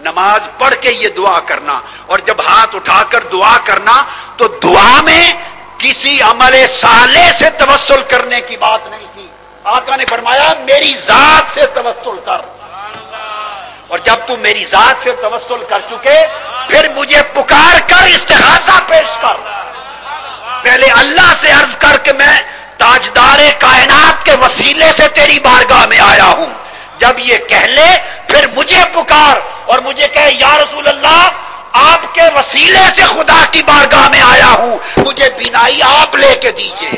نماز پڑھ کے یہ دعا کرنا، اور جب ہاتھ اٹھا کر دعا کرنا تو دعا میں کسی عمل صالح سے توسل کرنے کی بات نہیں کی. آقا نے فرمایا میری ذات سے توسل کر، اور جب تم میری ذات سے توسل کر چکے پھر مجھے پکار کر استغاثہ پیش کر. پہلے اللہ سے عرض کر کہ میں تاجدار کائنات کے وسیلے سے تیری بارگاہ میں آیا ہوں. جب یہ کہہ لے پھر مجھے پکار اور مجھے کہے یا رسول اللہ آپ کے وسیلے سے خدا کی بارگاہ میں آیا ہوں، مجھے بینائی آپ لے کے دیجئے.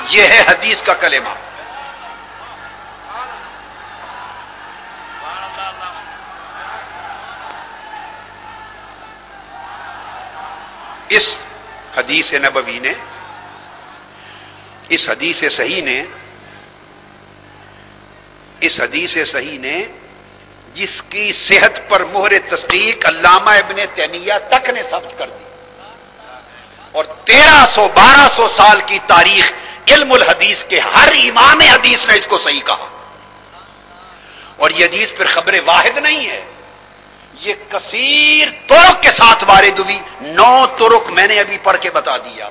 یہ ہے حدیث کا کلمہ. اس حدیث نبوی نے، اس حدیث صحیح نے جس کی صحت پر مہر تصدیق علامہ ابن تیمیہ تک نے ثبت کر دی، اور 1300-1200 سال کی تاریخ علم الحدیث کے ہر امام حدیث نے اس کو صحیح کہا. اور یہ حدیث پھر خبر واحد نہیں ہے، یہ کثیر طرق کے ساتھ وارد ہوئی. 9 طرق میں نے ابھی پڑھ کے بتا دیا.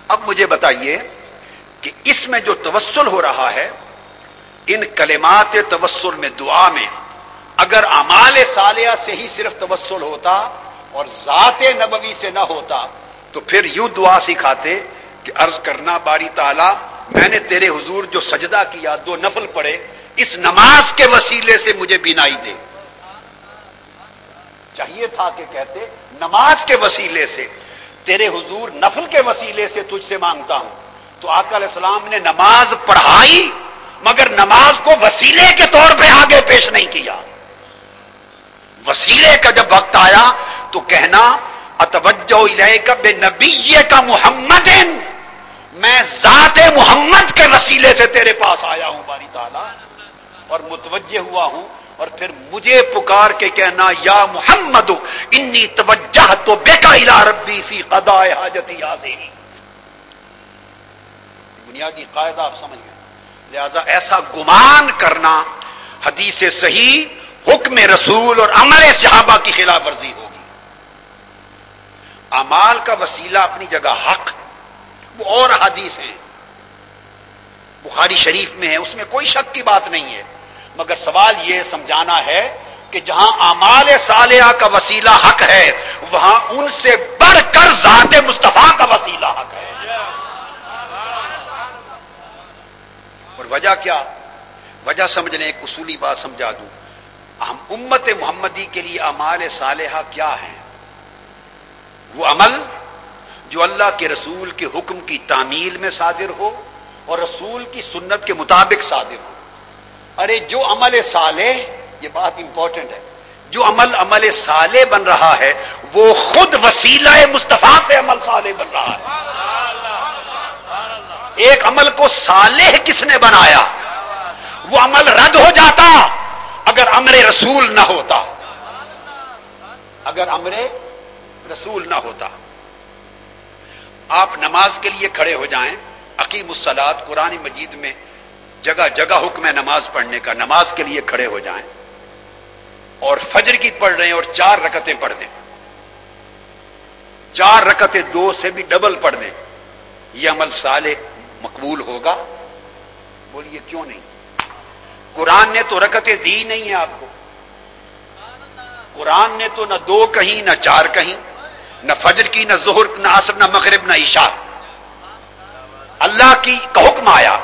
اب مجھے بتائیے کہ اس میں جو توسل ہو رہا ہے، ان کلمات توسل میں، دعا میں، اگر اعمال صالحہ سے ہی صرف توسل ہوتا اور ذات نبوی سے نہ ہوتا تو پھر یوں دعا سکھاتے کہ عرض کرنا باری تعالی میں نے تیرے حضور جو سجدہ کیا، 2 نفل پڑھے، اس نماز کے وسیلے سے مجھے بینائی دے. چاہیے تھا کہ کہتے نماز کے وسیلے سے، تیرے حضور نفل کے وسیلے سے تجھ سے مانگتا ہوں. تو آقا علیہ السلام نے نماز پڑھائی مگر نماز کو وسیلے کے طور پہ آگے پیش نہیں کیا. وسیلے کا جب وقت آیا تو کہنا اتوجہ الیک بنبیک محمد، میں ذات محمد کے وسیلے سے تیرے پاس آیا ہوں باری تعالی، اور متوجہ ہوا ہوں. اور پھر مجھے پکار کے کہنا یا محمد انی توجہت بک الی ربی فی قضاء حاجتی ہذہ. بنیادی قاعدہ آپ سمجھ گئے. لہذا ایسا گمان کرنا حدیث صحیح، حکم رسول اور عمل صحابہ کی خلاف ورزی ہوگی. اعمال کا وسیلہ اپنی جگہ حق، وہ اور حدیث ہیں، بخاری شریف میں ہے، اس میں کوئی شک کی بات نہیں ہے. مگر سوال یہ سمجھانا ہے کہ جہاں اعمال صالحہ کا وسیلہ حق ہے وہاں ان سے بڑھ کر ذات مصطفیٰ کا وسیلہ حق ہے. اور وجہ کیا؟ وجہ سمجھ لیں، ایک اصولی بات سمجھا دوں. ہم امت محمدی کے لیے اعمال صالحہ کیا ہیں؟ وہ عمل جو اللہ کے رسول کے حکم کی تعمیل میں صادر ہو اور رسول کی سنت کے مطابق صادر ہو. ارے جو عمل صالح، یہ بات امپورٹنٹ ہے، جو عمل صالح بن رہا ہے وہ خود وسیلہ مصطفیٰ سے عمل صالح بن رہا ہے. ایک عمل کو صالح کس نے بنایا؟ وہ عمل رد ہو جاتا اگر امر رسول نہ ہوتا. اگر امر رسول نہ ہوتا. آپ نماز کے لیے کھڑے ہو جائیں، اقیموا الصلاۃ، قرآن مجید میں جگہ جگہ حکم ہے نماز پڑھنے کا. نماز کے لیے کھڑے ہو جائیں اور فجر کی پڑھ رہے ہیں اور 4 رکعتیں پڑھ دیں، 4 رکعتیں 2 سے بھی ڈبل پڑھ دیں، یہ عمل صالح مقبول ہوگا؟ بولیے کیوں نہیں؟ قرآن نے تو رکعتیں دی نہیں ہیں آپ کو. قرآن نے تو نہ 2 کہیں، نہ 4 کہیں، نہ فجر کی، نہ ظہر، نہ عصر، نہ مغرب، نہ عشاء. اللہ کی کا حکم آیا.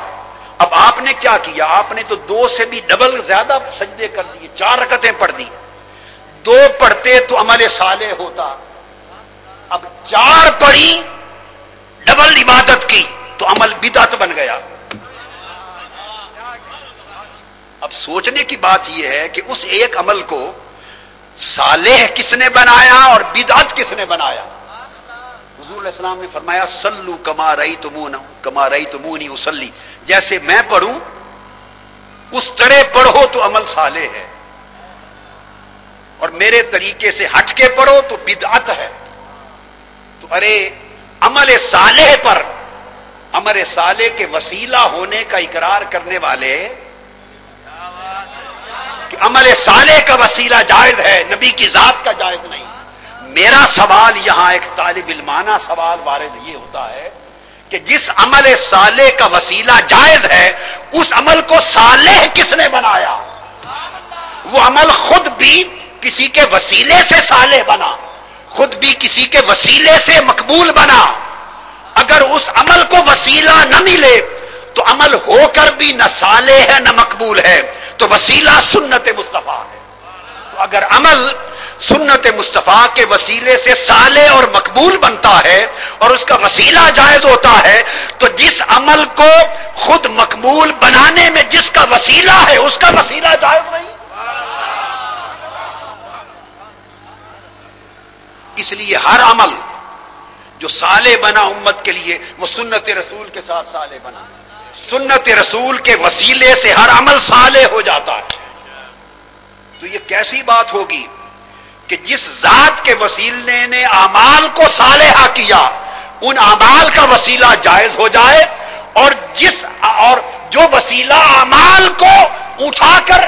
اب آپ نے کیا کیا؟ آپ نے تو 2 سے بھی ڈبل زیادہ سجدے کر دیے، 4 رکعتیں پڑھ دی. 2 پڑھتے تو عمل صالح ہوتا. اب 4 پڑھی، ڈبل عبادت کی تو عمل بدعت بن گیا. اب سوچنے کی بات یہ ہے کہ اس ایک عمل کو صالح کس نے بنایا اور بدعت کس نے بنایا؟ حضور علیہ السلام نے فرمایا صلو کما رأیتمونی اصلی، جیسے میں پڑھوں اس طرح پڑھو تو عمل صالح ہے، اور میرے طریقے سے ہٹ کے پڑھو تو بدعت ہے. تو ارے عمل صالح پر عمل صالح کے وسیلہ ہونے کا اقرار کرنے والے کہ عمل صالح کا وسیلہ جائز ہے، نبی کی ذات کا جائز نہیں. میرا سوال یہاں ایک طالب علمانہ سوال وارد یہ ہوتا ہے کہ جس عمل صالح کا وسیلہ جائز ہے اس عمل کو صالح کس نے بنایا؟ وہ عمل خود بھی کسی کے وسیلے سے صالح بنا، خود بھی کسی کے وسیلے سے مقبول بنا. اگر اس عمل کو وسیلہ نہ ملے تو عمل ہو کر بھی نہ صالح ہے نہ مقبول ہے. تو وسیلہ سنت مصطفیٰ ہے. تو اگر عمل سنت مصطفیٰ کے وسیلے سے صالح اور مقبول بنتا ہے اور اس کا وسیلہ جائز ہوتا ہے، تو جس عمل کو خود مقبول بنانے میں جس کا وسیلہ ہے اس کا وسیلہ جائز نہیں. اس لیے ہر عمل جو صالح بنا امت کے لیے وہ سنت رسول کے ساتھ صالح بنا. سنت رسول کے وسیلے سے ہر عمل صالح ہو جاتا ہے. تو یہ کیسی بات ہوگی کہ جس ذات کے وسیلے نے اعمال کو صالحہ کیا ان اعمال کا وسیلہ جائز ہو جائے، اور جو وسیلہ اعمال کو اٹھا کر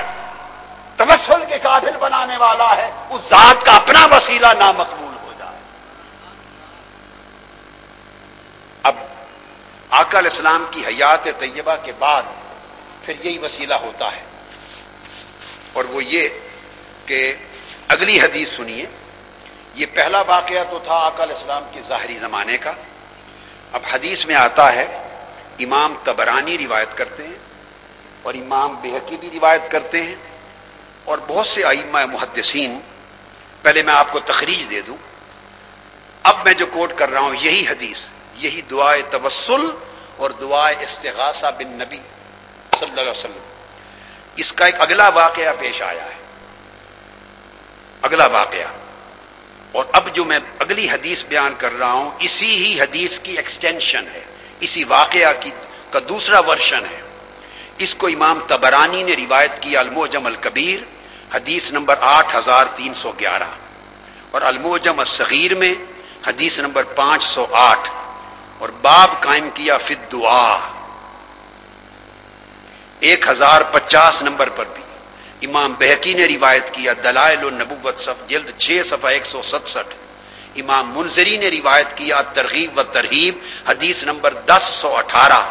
توسل کے قابل بنانے والا ہے اس ذات کا اپنا وسیلہ نامقبول ہو جائے. اب آقا علیہ السلام کی حیات طیبہ کے بعد پھر یہی وسیلہ ہوتا ہے، اور وہ یہ کہ اگلی حدیث سنیے. یہ پہلا واقعہ تو تھا آقا علیہ السلام کے ظاہری زمانے کا. اب حدیث میں آتا ہے، امام طبرانی روایت کرتے ہیں اور امام بہقی بھی روایت کرتے ہیں اور بہت سے ائمہ محدثین. پہلے میں آپ کو تخریج دے دوں. اب میں جو کوٹ کر رہا ہوں یہی حدیث، یہی دعائے توسل اور دعائے استغاثہ بن نبی صلی اللہ علیہ وسلم، اس کا ایک اگلا واقعہ پیش آیا ہے. اگلا واقعہ، اور اب جو میں اگلی حدیث بیان کر رہا ہوں اسی ہی حدیث کی ایکسٹینشن ہے، اسی واقعہ کا دوسرا ورژن ہے. اس کو امام طبرانی نے روایت کیا المعجم الکبیر حدیث نمبر 8311 اور المعجم الصغیر میں حدیث نمبر 508، اور باب قائم کیا فی الدعاء 1050 نمبر پر بھی. امام بہقی نے روایت کیا دلائل النبوت جلد 6 صفحہ 167. امام منذری نے روایت کیا ترغیب و ترہیب حدیث نمبر 1018.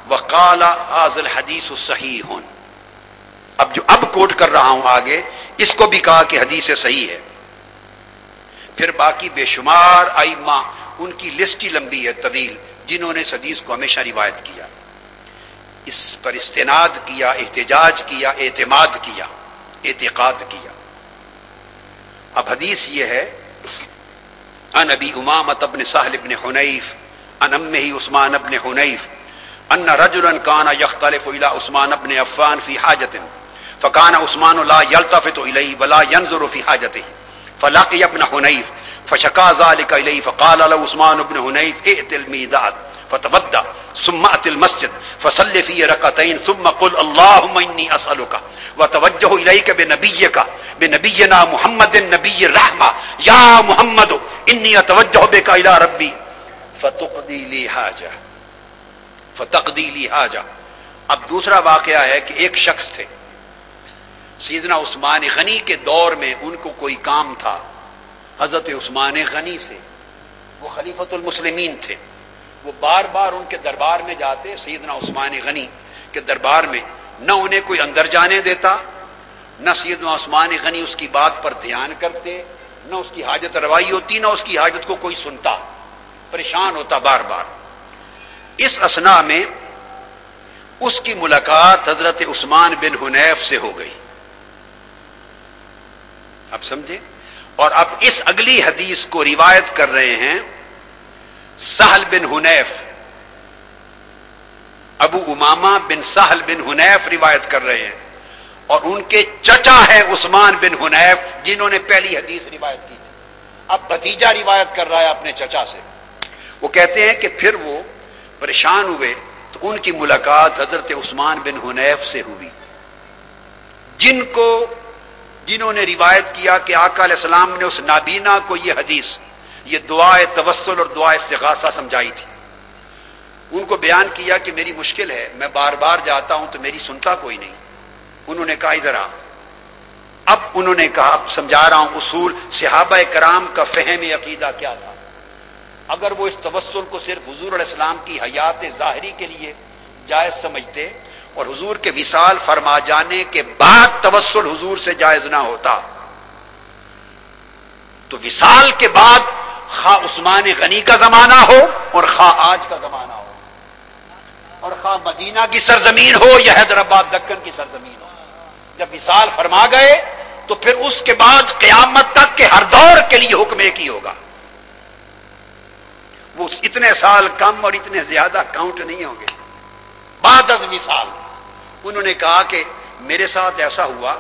وقال هذا الحدیث صحیح. اب کوٹ کر رہا ہوں آگے، اس کو بھی کہا کہ حدیث صحیح ہے. پھر باقی بے شمار ائمہ، ان کی لسٹ ہی لمبی ہے طویل، جنہوں نے اس حدیث کو ہمیشہ روایت کیا، اس پر استناد کیا، احتجاج کیا، اعتماد کیا، اعتقاد کیا. اب حدیث یہ ہے، عن ابی امامۃ بن سہل بن حنیف عن امہ عثمان بن حنیف ان رجلا كان يختلف الى عثمان بن عفان في حاجة فكان عثمان لا يلتفت اليه ولا ينظر في حاجته فلقي ابن حنيف فشكى ذلك اليه فقال له عثمان بن حنيف ائت الميدان فتوضا ثم ات المسجد فصل في ركعتين ثم قل اللهم اني اسالك وتوجه اليك بنبينا محمد النبي الرحمه يا محمد اني اتوجه بك الى ربي فتقضي لي حاجه. اب دوسرا واقعہ ہے کہ ایک شخص تھے سیدنا عثمان غنی کے دور میں، ان کو کوئی کام تھا حضرت عثمان غنی سے، وہ خلیفۃ المسلمین تھے. وہ بار بار ان کے دربار میں جاتے، سیدنا عثمان غنی کے دربار میں، نہ انہیں کوئی اندر جانے دیتا، نہ سیدنا عثمان غنی اس کی بات پر دھیان کرتے، نہ اس کی حاجت روائی ہوتی، نہ اس کی حاجت کو کوئی سنتا، پریشان ہوتا بار بار. اس اثناء میں اس کی ملاقات حضرت عثمان بن حنیف سے ہو گئی. اب سمجھے؟ اور اب اس اگلی حدیث کو روایت کر رہے ہیں سہل بن حنیف، ابو امامہ بن سہل بن حنیف روایت کر رہے ہیں، اور ان کے چچا ہے عثمان بن حنیف جنہوں نے پہلی حدیث روایت کی تھی. اب بھتیجا روایت کر رہا ہے اپنے چچا سے. وہ کہتے ہیں کہ پھر وہ پریشان ہوئے تو ان کی ملاقات حضرت عثمان بن حنیف سے ہوئی، جنہوں نے روایت کیا کہ آقا علیہ السلام نے اس نابینا کو یہ حدیث، یہ دعائے توسل اور دعائے استغاثہ سمجھائی تھی. ان کو بیان کیا کہ میری مشکل ہے، میں بار بار جاتا ہوں تو میری سنتا کوئی نہیں. انہوں نے کہا ادھر آ. اب انہوں نے کہا، سمجھا رہا ہوں اصول صحابہ کرام کا فہم عقیدہ کیا تھا. اگر وہ اس توسل کو صرف حضور علیہ السلام کی حیات ظاہری کے لیے جائز سمجھتے اور حضور کے وصال فرما جانے کے بعد توسل حضور سے جائز نہ ہوتا، تو وصال کے بعد خواہ عثمان غنی کا زمانہ ہو اور خواہ آج کا زمانہ ہو، اور خواہ مدینہ کی سرزمین ہو یا حیدرآباد دکن کی سرزمین ہو، جب وصال فرما گئے تو پھر اس کے بعد قیامت تک کے ہر دور کے لیے حکم ایک ہی ہوگا. وہ اتنے سال کم اور اتنے زیادہ کاؤنٹ نہیں ہوں گے. بعد از وصال انہوں نے کہا کہ میرے ساتھ ایسا ہوا،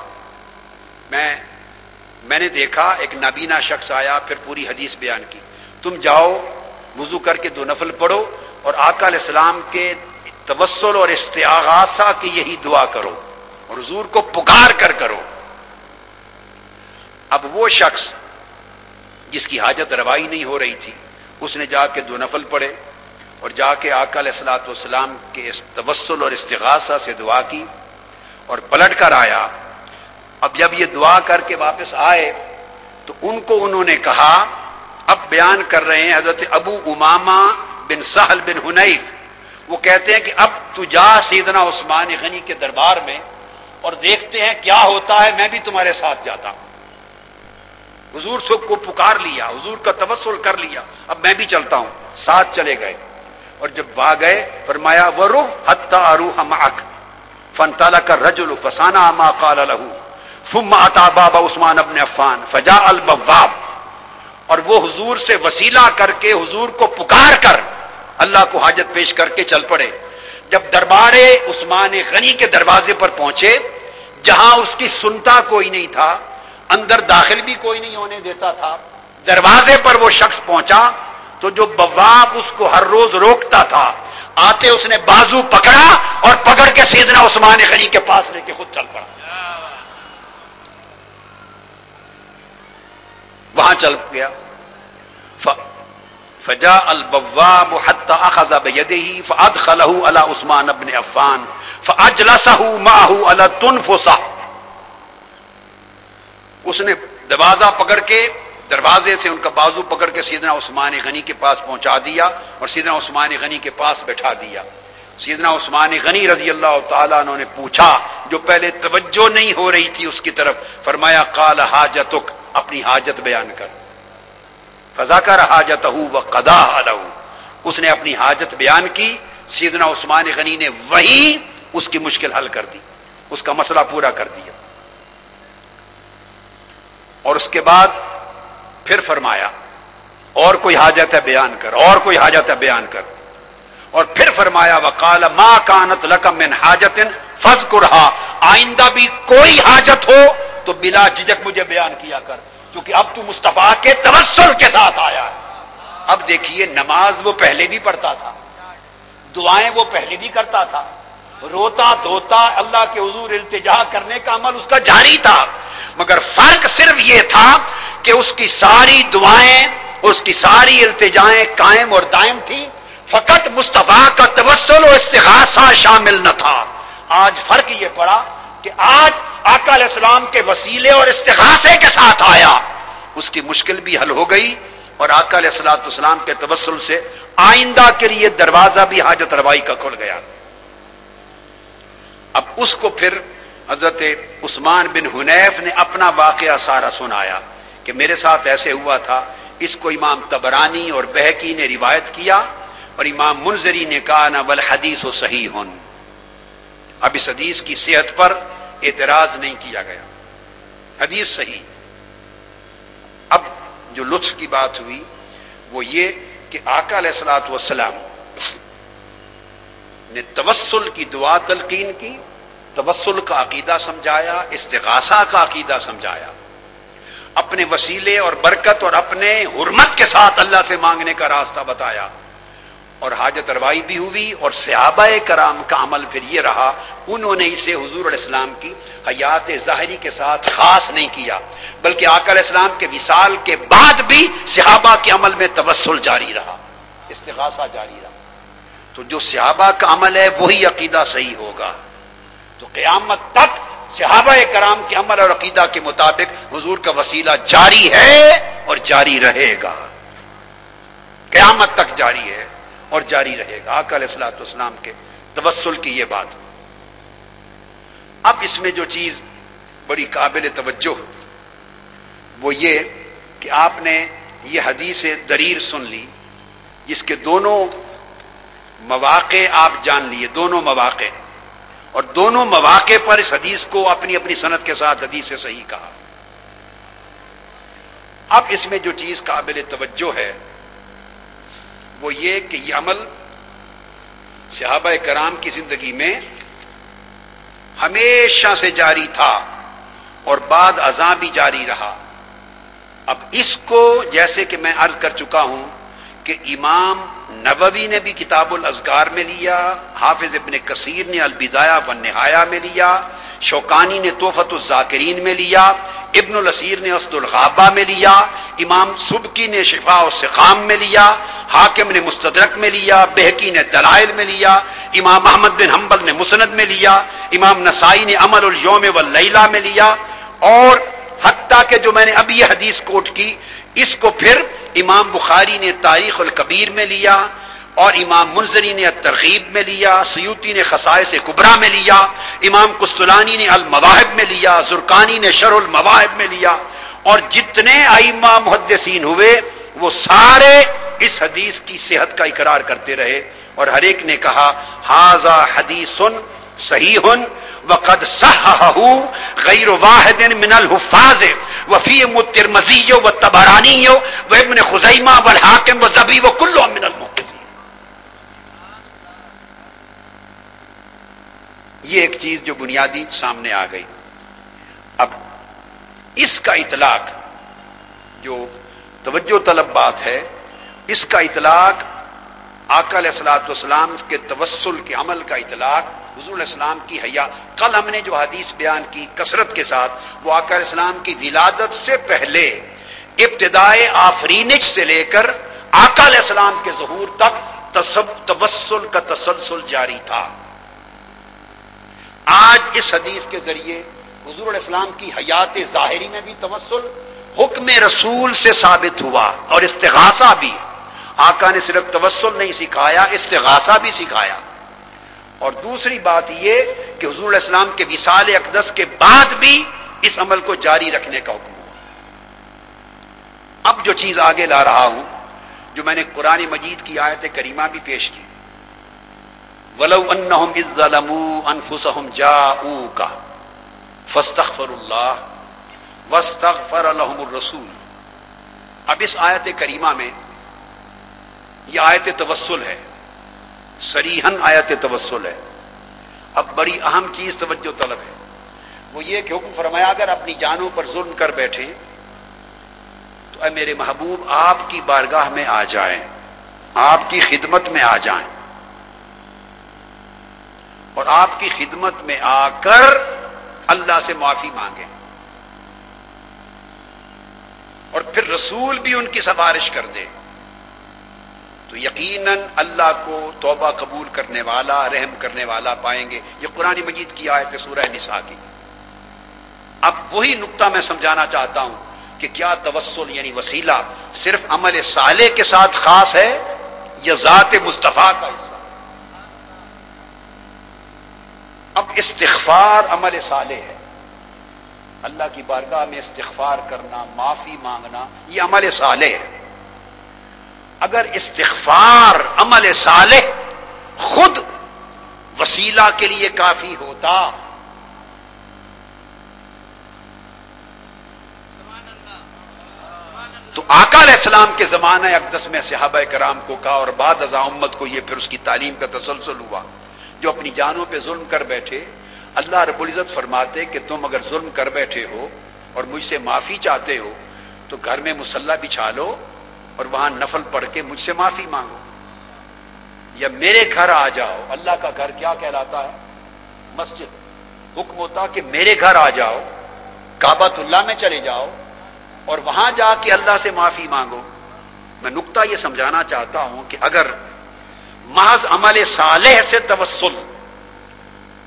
میں نے دیکھا ایک نابینا شخص آیا، پھر پوری حدیث بیان کی. تم جاؤ وضو کر کے 2 نفل پڑھو اور آقا علیہ السلام کے توسل اور استغاثہ کی یہی دعا کرو اور حضور کو پکار کر کرو. اب وہ شخص جس کی حاجت روائی نہیں ہو رہی تھی، اس نے جا کے 2 نفل پڑھے اور جا کے آقا علیہ الصلوۃ والسلام کے اس توسل اور استغاثہ سے دعا کی اور پلٹ کر آیا. اب جب یہ دعا کر کے واپس آئے تو ان کو انہوں نے کہا، اب بیان کر رہے ہیں حضرت ابو امامہ بن سہل بن حنیف، وہ کہتے ہیں کہ اب تو جا سیدنا عثمان غنی کے دربار میں اور دیکھتے ہیں کیا ہوتا ہے، میں بھی تمہارے ساتھ جاتا ہوں. حضور سب کو پکار لیا، حضور کا توسل کر لیا، اب میں بھی چلتا ہوں. ساتھ چلے گئے اور جب وہاں گئے فرمایا وروح حتی اروح معک فانطلق الرجل فصنع ما قال له ثم اتى باب عثمان بن عفان فجاء البواب. اور وہ حضور سے وسیلہ کر کے حضور کو پکار کر اللہ کو حاجت پیش کر کے چل پڑے. جب دربار عثمان غنی کے دروازے پر پہنچے، جہاں اس کی سنتا کوئی نہیں تھا، اندر داخل بھی کوئی نہیں ہونے دیتا تھا، دروازے پر وہ شخص پہنچا تو جو بواب اس کو ہر روز روکتا تھا، آتے اس نے بازو پکڑا اور پکڑ کے سیدنا عثمان غنی کے پاس لے کے خود چل پڑا. وہاں چل گیا. فجاء البواب حتى اخذ بيده فادخله على عثمان بن عفان فاجلسه معه على التنفسه. اس نے دروازہ پکڑ کے دروازے سے ان کا بازو پکڑ کے سیدنا عثمان غنی کے پاس پہنچا دیا اور سیدنا عثمان غنی کے پاس بٹھا دیا. سیدنا عثمان غنی رضی اللہ تعالیٰ عنہ نے پوچھا، جو پہلے توجہ نہیں ہو رہی تھی اس کی طرف، فرمایا قال حاجتک، اپنی حاجت بیان کر. فذکر حاجتہ وقضاها له، اس نے اپنی حاجت بیان کی. سیدنا عثمان غنی نے وہیں اس کی مشکل حل کر دی، اس کا مسئلہ پورا کر دیا. اور اس کے بعد پھر فرمایا اور کوئی حاجت ہے بیان کر، اور کوئی حاجت ہے بیان کر. اور پھر فرمایا وقال ما كانت لك من حاجت فاذكرها، آئندہ بھی کوئی حاجت ہو تو بلا جھجک مجھے بیان کیا کر، کیونکہ اب تو مصطفیٰ کے توسل کے ساتھ آیا ہے. اب دیکھیے، نماز وہ پہلے بھی پڑھتا تھا، دعائیں وہ پہلے بھی کرتا تھا، روتا دھوتا اللہ کے حضور التجا کرنے کا عمل اس کا جاری تھا، مگر فرق صرف یہ تھا کہ اس کی ساری دعائیں، اس کی ساری التجائیں قائم اور دائم تھی، فقط مصطفیٰ کا توسل و استغاثہ شامل نہ تھا. آج فرق یہ پڑا کہ آج آقا علیہ السلام کے وسیلے اور استغاثے کے ساتھ آیا، اس کی مشکل بھی حل ہو گئی اور آقا علیہ السلام کے توسل سے آئندہ کے لیے دروازہ بھی حاجت روائی کا کھل گیا. اب اس کو پھر حضرت عثمان بن حنیف نے اپنا واقعہ سارا سنایا کہ میرے ساتھ ایسے ہوا تھا. اس کو امام طبرانی اور بہقی نے روایت کیا اور امام منذری نے کہا نا والحدیث صحیح. اب اس حدیث کی صحت پر اعتراض نہیں کیا گیا، حدیث صحیح. اب جو لطف کی بات ہوئی وہ یہ کہ آقا علیہ الصلوۃ والسلام نے توسل کی دعا تلقین کی، توسل کا عقیدہ سمجھایا، استغاثہ کا عقیدہ سمجھایا، اپنے وسیلے اور برکت اور اپنے حرمت کے ساتھ اللہ سے مانگنے کا راستہ بتایا، اور حاجت روائی بھی ہوئی. اور صحابہ کرام کا عمل پھر یہ رہا، انہوں نے اسے حضور علیہ السلام کی حیات ظاہری کے ساتھ خاص نہیں کیا، بلکہ آقا علیہ السلام کے وصال کے بعد بھی صحابہ کے عمل میں توسل جاری رہا، استغاثہ جاری رہا. تو جو صحابہ کا عمل ہے وہی عقیدہ صحیح ہوگا. تو قیامت تک صحابہ کرام کے عمل اور عقیدہ کے مطابق حضور کا وسیلہ جاری ہے اور جاری رہے گا. قیامت تک جاری ہے اور جاری رہے گا. آقا علیہ الصلوۃ والسلام کے توسل کی یہ بات. اب اس میں جو چیز بڑی قابل توجہ وہ یہ کہ آپ نے یہ حدیث دریر سن لی جس کے دونوں مواقع آپ جان لیے, دونوں مواقع, اور دونوں مواقع پر اس حدیث کو اپنی اپنی سند کے ساتھ حدیث سے صحیح کہا. اب اس میں جو چیز قابل توجہ ہے وہ یہ کہ یہ عمل صحابہ کرام کی زندگی میں ہمیشہ سے جاری تھا اور بعد ازاں بھی جاری رہا. اب اس کو جیسے کہ میں عرض کر چکا ہوں کہ امام نووی نے بھی کتاب الاذکار میں لیا, حافظ ابن کثیر نے البدایہ والنہایہ میں لیا, شوکانی نے تحفۃ الذاکرین میں لیا, ابن الاسیر نے اسد الغابہ میں لیا, امام سبکی نے شفاء السقام میں لیا, حاکم نے مستدرک میں لیا, بہقی نے دلائل میں لیا, امام احمد بن حنبل نے مسند میں لیا, امام نسائی نے عمل الیوم واللیلہ میں لیا, اور حتیٰ کہ جو میں نے ابھی یہ حدیث کوٹ کی اس کو پھر امام بخاری نے تاریخ الکبیر میں لیا, اور امام منذری نے الترغیب میں لیا, سیوطی نے خصائص کبریٰ میں لیا, امام قسطلانی نے المواہب میں لیا, زرقانی نے شرح المواہب میں لیا, اور جتنے ائمہ محدثین ہوئے وہ سارے اس حدیث کی صحت کا اقرار کرتے رہے, اور ہر ایک نے کہا ھذا حدیث صحیح وقد صححہ غیر واحد من الحفاظ وفیہ الترمذی والطبرانی وابن خزیمہ والحاکم والذبی وکل من المحدثین. یہ ایک چیز جو بنیادی سامنے آ گئی. اب اس کا اطلاق جو توجہ طلب بات ہے, اس کا اطلاق آقا علیہ الصلوۃ والسلام کے توسل کے عمل کا اطلاق حضور علیہ السلام کی حیا. کل ہم نے جو حدیث بیان کی کثرت کے ساتھ وہ آقا علیہ السلام کی ولادت سے پہلے ابتدائے آفرینش سے لے کر آقا علیہ السلام کے ظہور تک توسل کا تسلسل جاری تھا. آج اس حدیث کے ذریعے حضور علیہ السلام کی حیات ظاہری میں بھی توسل حکم رسول سے ثابت ہوا, اور استغاثہ بھی. آقا نے صرف توسل نہیں سکھایا, استغاثہ بھی سکھایا. اور دوسری بات یہ کہ حضور علیہ السلام کے وصال اقدس کے بعد بھی اس عمل کو جاری رکھنے کا حکم ہوا. اب جو چیز آگے لا رہا ہوں, جو میں نے قرآن مجید کی آیت کریمہ بھی پیش کی, وَلَوْ أَنَّهُمْ إِذ ظَّلَمُوا أَنفُسَهُمْ جَاءُوكَ فَاسْتَغْفَرُوا اللَّهَ وَاسْتَغْفَرَ لَهُمُ الرَّسُولُ. اب اس آیت کریمہ میں یہ آیت توسل ہے, صریحاً آیت توسل ہے. اب بڑی اہم چیز توجہ طلب ہے, وہ یہ کہ حکم فرمایا اگر اپنی جانوں پر ظلم کر بیٹھیں تو اے میرے محبوب آپ کی بارگاہ میں آ جائیں, آپ کی خدمت میں آ جائیں, اور آپ کی خدمت میں آ کر اللہ سے معافی مانگیں, اور پھر رسول بھی ان کی سفارش کر دے, تو یقیناً اللہ کو توبہ قبول کرنے والا, رحم کرنے والا پائیں گے. یہ قرآن مجید کی آیت سورہ نساء کی. اب وہی نقطہ میں سمجھانا چاہتا ہوں کہ کیا توسل یعنی وسیلہ صرف عمل صالح کے ساتھ خاص ہے یا ذات مصطفیٰ کا حصہ؟ اب استغفار عمل صالح ہے, اللہ کی بارگاہ میں استغفار کرنا, معافی مانگنا, یہ عمل صالح ہے. اگر استغفار عمل صالح خود وسیلہ کے لیے کافی ہوتا تو آقا علیہ السلام کے زمانہ اقدس میں صحابہ کرام کو کہا, اور بعد ازاں امت کو یہ پھر اس کی تعلیم کا تسلسل ہوا. جو اپنی جانوں پہ ظلم کر بیٹھے, اللہ رب العزت فرماتے کہ تم اگر ظلم کر بیٹھے ہو اور مجھ سے معافی چاہتے ہو تو گھر میں مصلی بچھا لو اور وہاں نفل پڑھ کے مجھ سے معافی مانگو, یا میرے گھر آ جاؤ. اللہ کا گھر کیا کہلاتا ہے؟ مسجد. حکم ہوتا کہ میرے گھر آ جاؤ, کعبۃ اللہ میں چلے جاؤ اور وہاں جا کے اللہ سے معافی مانگو. میں نقطہ یہ سمجھانا چاہتا ہوں کہ اگر محض عمل صالح سے توسل،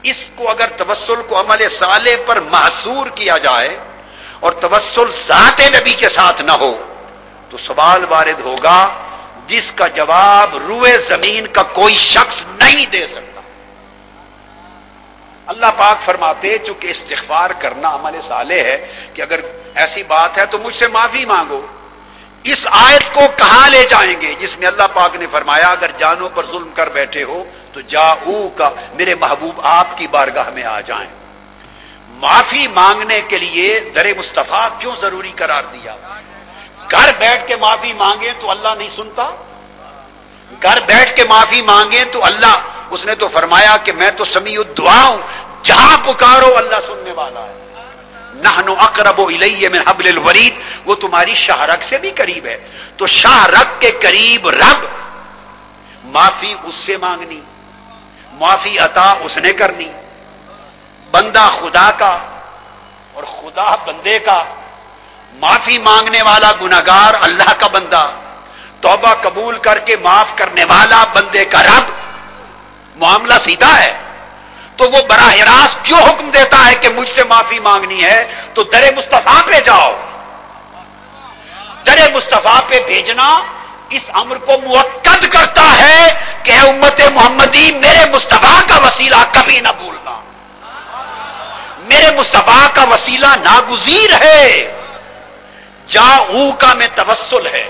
اس کو اگر توسل کو عمل صالح پر محصور کیا جائے اور توسل ذات نبی کے ساتھ نہ ہو تو سوال وارد ہوگا جس کا جواب روئے زمین کا کوئی شخص نہیں دے سکتا۔ اللہ پاک فرماتے چونکہ استغفار کرنا عمل صالح ہے کہ اگر ایسی بات ہے تو مجھ سے معافی مانگو۔ اس آیت کو کہاں لے جائیں گے جس میں اللہ پاک نے فرمایا اگر جانوں پر ظلم کر بیٹھے ہو تو جاؤ کا میرے محبوب آپ کی بارگاہ میں آ جائیں۔ معافی مانگنے کے لیے در مصطفیٰ کیوں ضروری قرار دیا؟ گھر بیٹھ کے معافی مانگے تو اللہ نہیں سنتا؟ گھر بیٹھ کے معافی مانگے تو اللہ، اس نے تو فرمایا کہ میں تو سمیع الدعا ہوں، جہاں پکارو اللہ سننے والا ہے۔ نحن اقرب الیہ من حبل الورید، وہ تمہاری شاہ رگ سے بھی قریب ہے۔ تو شاہ رگ کے قریب رب، معافی اس سے مانگنی، معافی عطا اس نے کرنی، بندہ خدا کا اور خدا بندے کا، معافی مانگنے والا گناہگار اللہ کا بندہ، توبہ قبول کر کے معاف کرنے والا بندے کا رب، معاملہ سیدھا ہے۔ تو وہ براہ راست کیوں حکم دیتا ہے کہ مجھ سے معافی مانگنی ہے؟ تو در مصطفیٰ پہ جاؤ۔ در مصطفیٰ پہ بھیجنا اس امر کو مؤکد کرتا ہے کہ اے امت محمدی میرے مصطفیٰ کا وسیلہ کبھی نہ بھولنا، میرے مصطفیٰ کا وسیلہ ناگزیر ہے۔ جاؤ کا میں توسل ہے،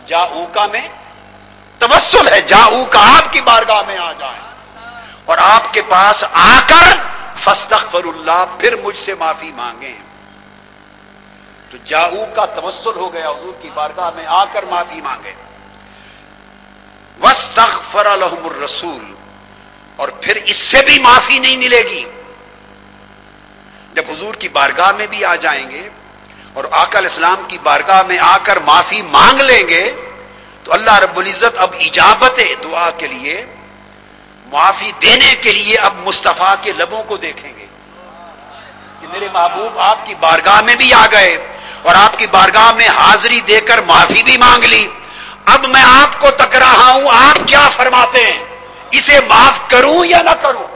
جاؤ کا میں توسل ہے، جاؤ کا آپ کی بارگاہ میں آ جائیں اور آپ کے پاس آ کر فاستغفر اللہ، پھر مجھ سے معافی مانگیں۔ تو جاؤ کا توسل ہو گیا، حضور کی بارگاہ میں آ کر معافی مانگے۔ واستغفر لهم الرسول، اور پھر اس سے بھی معافی نہیں ملے گی۔ جب حضور کی بارگاہ میں بھی آ جائیں گے اور آقا علیہ السلام کی بارگاہ میں آ کر معافی مانگ لیں گے تو اللہ رب العزت اب اجابت دعا کے لیے، معافی دینے کے لیے اب مصطفیٰ کے لبوں کو دیکھیں گے کہ میرے محبوب آپ کی بارگاہ میں بھی آ گئے اور آپ کی بارگاہ میں حاضری دے کر معافی بھی مانگ لی۔ اب میں آپ کو تک رہا ہوں، آپ کیا فرماتے ہیں، اسے معاف کروں یا نہ کروں؟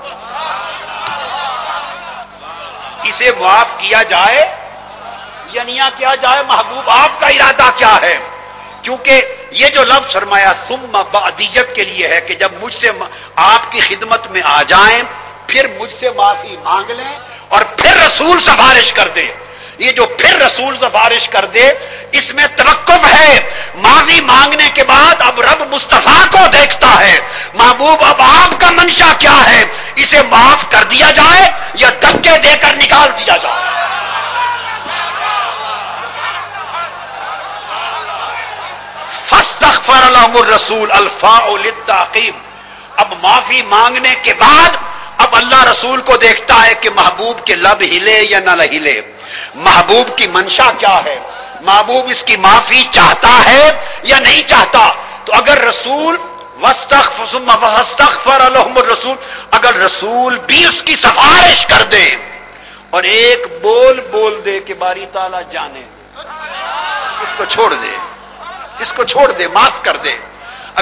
اسے معاف کیا جائے یا نہ کیا جائے؟ محبوب آپ کا ارادہ کیا ہے؟ کیونکہ یہ جو لفظ فرمایا ثم بعدیت کے لیے ہے کہ جب مجھ سے آپ کی خدمت میں آ جائیں پھر مجھ سے معافی مانگ لیں اور پھر رسول سفارش کر دے۔ یہ جو پھر رسول سفارش کر دے اس میں توقف ہے۔ معافی مانگنے کے بعد اب رب مصطفیٰ کو دیکھتا ہے، محبوب اب آپ کا منشا کیا ہے، اسے معاف کر دیا جائے یا دھکے دے کر نکال دیا جائے؟ فاستغفر لهم الرسول الفاء للتعقیب۔ اب معافی مانگنے کے بعد اب اللہ رسول کو دیکھتا ہے کہ محبوب کے لب ہلے یا نہ ہلے، محبوب کی منشا کیا ہے، محبوب اس کی معافی چاہتا ہے یا نہیں چاہتا۔ تو اگر رسول واستغفر لهم الرسول، اگر رسول بھی اس کی سفارش کر دے اور ایک بول دے کہ باری تعالیٰ جانے اس کو چھوڑ دے، اس کو چھوڑ دے، معاف کر دے،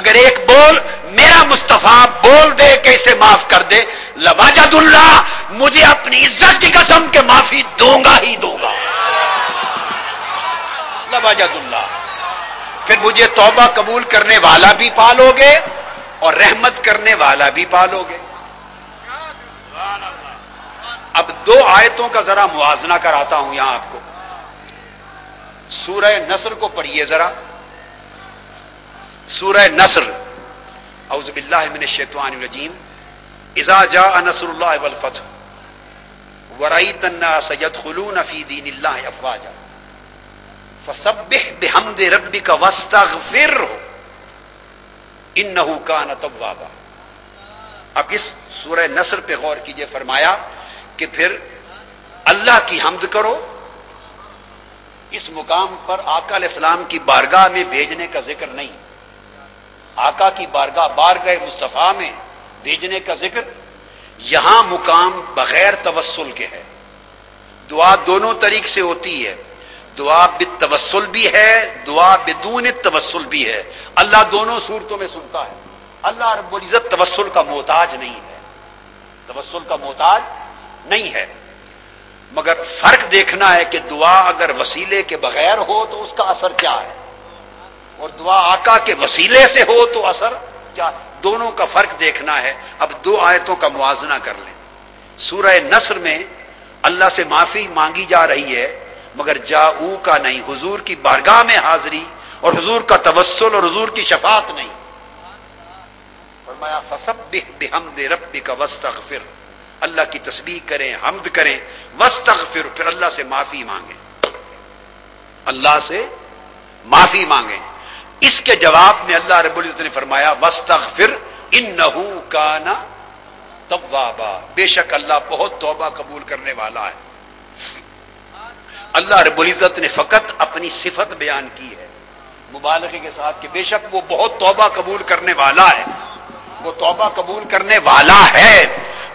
اگر ایک بول میرا مصطفیٰ بول دے کہ اسے معاف کر دے، لواجد اللہ، مجھے اپنی عزت کی قسم کہ معافی دوں گا ہی دوں گا، لواجد اللہ۔ پھر مجھے توبہ قبول کرنے والا بھی پالو گے اور رحمت کرنے والا بھی پالو گے۔ اب دو آیتوں کا ذرا موازنہ کراتا ہوں یہاں آپ کو۔ سورہ نصر کو پڑھیے ذرا، سورہ نصر، اعوذ باللہ من الشیطان الرجیم، اذا جاء نصر اللہ والفتح ورأیت الناس يدخلون فی دین اللہ افواجا فسبح بحمد ربک واستغفرہ انہ کان توابا۔ اب اس سورہ نصر پہ غور کیجئے، فرمایا کہ پھر اللہ کی حمد کرو۔ اس مقام پر آقا علیہ السلام کی بارگاہ میں بھیجنے کا ذکر نہیں، آقا کی بارگاہ مصطفیٰ میں بھیجنے کا ذکر، یہاں مقام بغیر توسل کے ہے۔ دعا دونوں طریق سے ہوتی ہے، دعا بالتوسل بھی ہے، دعا بدون توسل بھی ہے، اللہ دونوں صورتوں میں سنتا ہے۔ اللہ رب العزت توسل کا محتاج نہیں ہے، توسل کا محتاج نہیں ہے، مگر فرق دیکھنا ہے کہ دعا اگر وسیلے کے بغیر ہو تو اس کا اثر کیا ہے، اور دعا آقا کے وسیلے سے ہو تو اثر کیا، دونوں کا فرق دیکھنا ہے۔ اب دو آیتوں کا موازنہ کر لیں۔ سورہ نصر میں اللہ سے معافی مانگی جا رہی ہے، مگر جاؤ کا نہیں، حضور کی بارگاہ میں حاضری اور حضور کا توسل اور حضور کی شفاعت نہیں۔ فرمایا فسبح بحمد ربک واستغفر، اللہ کی تسبیح کریں، حمد کریں، واستغفر، پھر اللہ سے معافی مانگیں، اللہ سے معافی مانگیں۔ اس کے جواب میں اللہ رب العزت نے فرمایا واستغفر انہ کان توابا، بے شک اللہ بہت توبہ قبول کرنے والا ہے۔ اللہ رب العزت نے فقط اپنی صفت بیان کی ہے مبالغے کے ساتھ کہ بے شک وہ بہت توبہ قبول کرنے والا ہے، وہ توبہ قبول کرنے والا ہے،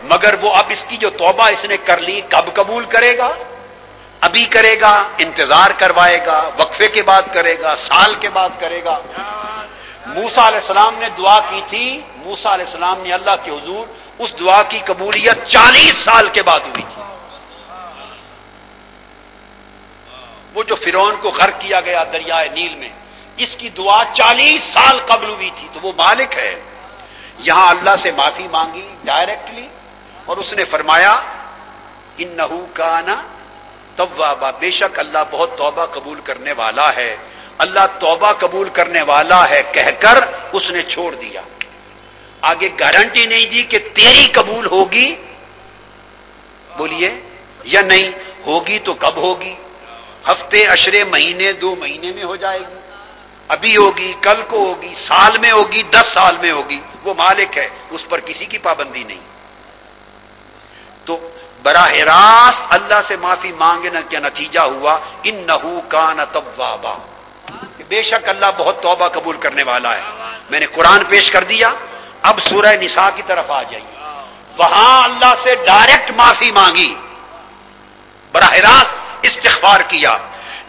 مگر وہ اب اس کی جو توبہ اس نے کر لی کب قبول کرے گا؟ ابھی کرے گا، انتظار کروائے گا، وقفے کے بعد کرے گا، سال کے بعد کرے گا۔ موسیٰ علیہ السلام نے دعا کی تھی، موسیٰ علیہ السلام نے اللہ کے حضور اس دعا کی قبولیت 40 سال کے بعد ہوئی تھی۔ وہ جو فرعون کو غرق کیا گیا دریائے نیل میں، اس کی دعا 40 سال قبل ہوئی تھی، تو وہ مالک ہے۔ یہاں اللہ سے معافی مانگی ڈائریکٹلی، اور اس نے فرمایا انہ کان توابا، بے شک اللہ بہت توبہ قبول کرنے والا ہے۔ اللہ توبہ قبول کرنے والا ہے کہہ کر اس نے چھوڑ دیا، آگے گارنٹی نہیں دی کہ تیری قبول ہوگی، بولیے، یا نہیں ہوگی تو کب ہوگی، ہفتے، عشرے، مہینے، 2 مہینے میں ہو جائے گی، ابھی ہوگی، کل کو ہوگی، سال میں ہوگی، 10 سال میں ہوگی، وہ مالک ہے، اس پر کسی کی پابندی نہیں۔ تو براہ راست اللہ سے معافی مانگنے کا نتیجہ ہوا انہ کان توابا، بے شک اللہ بہت توبہ قبول کرنے والا ہے۔ میں نے قرآن پیش کر دیا، اب سورہ نساء کی طرف آ جائیے، وہاں اللہ سے ڈائریکٹ معافی مانگی، براہ راست استغفار کیا،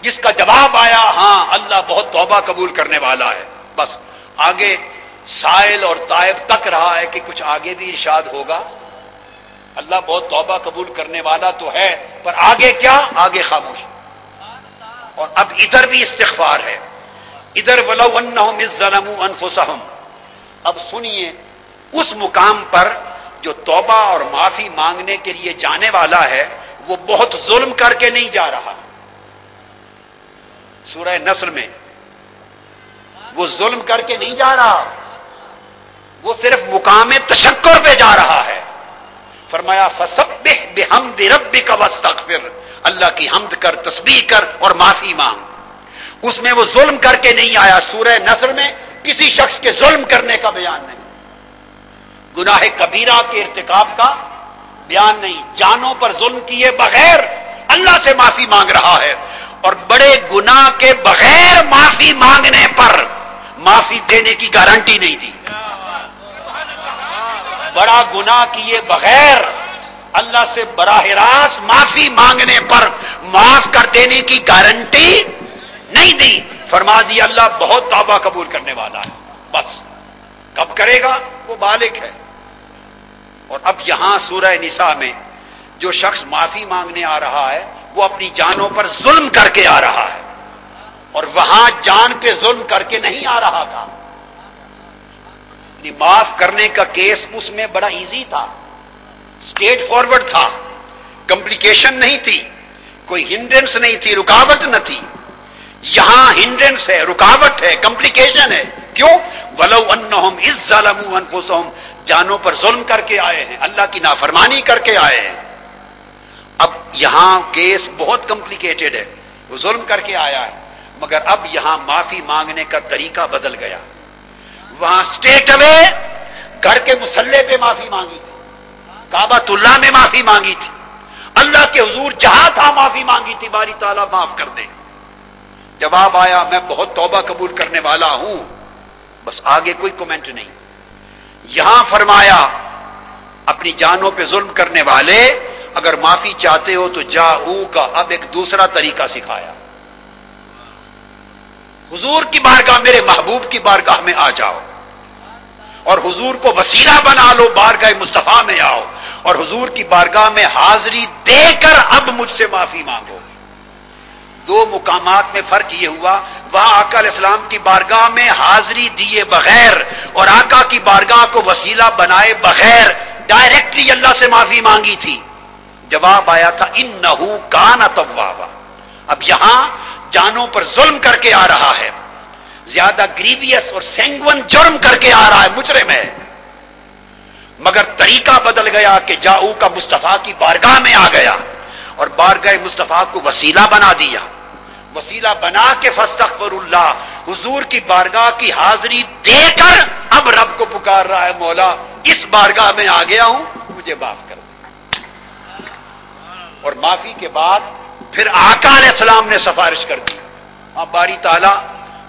جس کا جواب آیا ہاں اللہ بہت توبہ قبول کرنے والا ہے۔ بس آگے سائل اور تائب تک رہا ہے کہ کچھ آگے بھی ارشاد ہوگا، اللہ بہت توبہ قبول کرنے والا تو ہے، پر آگے کیا؟ آگے خاموش۔ اور اب ادھر بھی استغفار ہے، ادھر وَلَوْ أَنَّهُمْ إِذْ ظَلَمُوا أَنفُسَهُمْ۔ اب سنیے اس مقام پر جو توبہ اور معافی مانگنے کے لیے جانے والا ہے وہ بہت ظلم کر کے نہیں جا رہا، سورہ نصر میں وہ ظلم کر کے نہیں جا رہا، وہ صرف مقام تشکر پہ جا رہا ہے۔ فرمایا فسبح بحمد ربک واستغفر، اللہ کی حمد کر، تسبیح کر اور معافی مانگ۔ اس میں وہ ظلم کر کے نہیں آیا، سورہ نصر میں کسی شخص کے ظلم کرنے کا بیان نہیں، گناہ کبیرہ کے ارتکاب کا بیان نہیں، جانوں پر ظلم کیے بغیر اللہ سے معافی مانگ رہا ہے، اور بڑے گناہ کے بغیر معافی مانگنے پر معافی دینے کی گارنٹی نہیں دی۔ بڑا گناہ کیے بغیر اللہ سے براہ راست معافی مانگنے پر معاف کر دینے کی گارنٹی نہیں دی، فرما دی اللہ بہت توبہ قبول کرنے والا ہے، بس کب کرے گا وہ مالک ہے۔ اور اب یہاں سورہ نساء میں جو شخص معافی مانگنے آ رہا ہے وہ اپنی جانوں پر ظلم کر کے آ رہا ہے، اور وہاں جان پہ ظلم کر کے نہیں آ رہا تھا، معاف کرنے کا کیس اس میں بڑا ایزی تھا، اسٹیٹ فارورڈ تھا، کمپلیکیشن نہیں تھی، کوئی ہنڈرنس نہیں تھی، رکاوٹ نہ تھی۔ یہاں ہنڈرنس ہے، رکاوٹ ہے، کمپلیکیشن ہے۔ کیوں؟ وَلَوْ أَنَّهُمْ إِذْ ظَلَمُوا أَنفُسَهُمْ، جانوں پر ظلم کر کے آئے ہیں، اللہ کی نافرمانی کر کے آئے ہیں۔ اب یہاں کیس بہت کمپلیکیٹڈ ہے، وہ ظلم کر کے آیا ہے، مگر اب یہاں معافی مانگنے کا طریقہ بدل گیا۔ وہاں سٹیٹ اوے گھر کے مصلے پہ معافی مانگی تھی، کعبۃ اللہ میں معافی مانگی تھی، اللہ کے حضور جہاں تھا معافی مانگی تھی، باری تعالیٰ معاف کر دے۔ جواب آیا میں بہت توبہ قبول کرنے والا ہوں، بس آگے کوئی کومنٹ نہیں۔ یہاں فرمایا اپنی جانوں پہ ظلم کرنے والے اگر معافی چاہتے ہو تو جاؤ کا اب ایک دوسرا طریقہ سکھایا، حضور کی بارگاہ، میرے محبوب کی بارگاہ میں آ جاؤ، اور حضور کو وسیلہ بنا لو، بارگاہ مصطفیٰ میں آؤ اور حضور کی بارگاہ میں حاضری دے کر اب مجھ سے معافی مانگو۔ دو مقامات میں فرق یہ ہوا، وہاں آقا علیہ السلام کی بارگاہ میں حاضری دیے بغیر اور آقا کی بارگاہ کو وسیلہ بنائے بغیر ڈائریکٹلی اللہ سے معافی مانگی تھی، جواب آیا تھا انہو کان توابا۔ اب یہاں جانوں پر ظلم کر کے آ رہا ہے، زیادہ گریویس اور سینگون جرم کر کے آ رہا ہے، مجرم ہے، مگر طریقہ بدل گیا کہ جاؤ کا مصطفیٰ کی بارگاہ میں آ گیا اور بارگاہ مصطفیٰ کو وسیلہ بنا دیا، وسیلہ بنا کے فاستغفر اللہ، حضور کی بارگاہ کی حاضری دے کر اب رب کو پکار رہا ہے، مولا اس بارگاہ میں آ گیا ہوں، مجھے معاف کر دے۔ اور معافی کے بعد پھر آقا علیہ السلام نے سفارش کر دی، ہاں باری تعالیٰ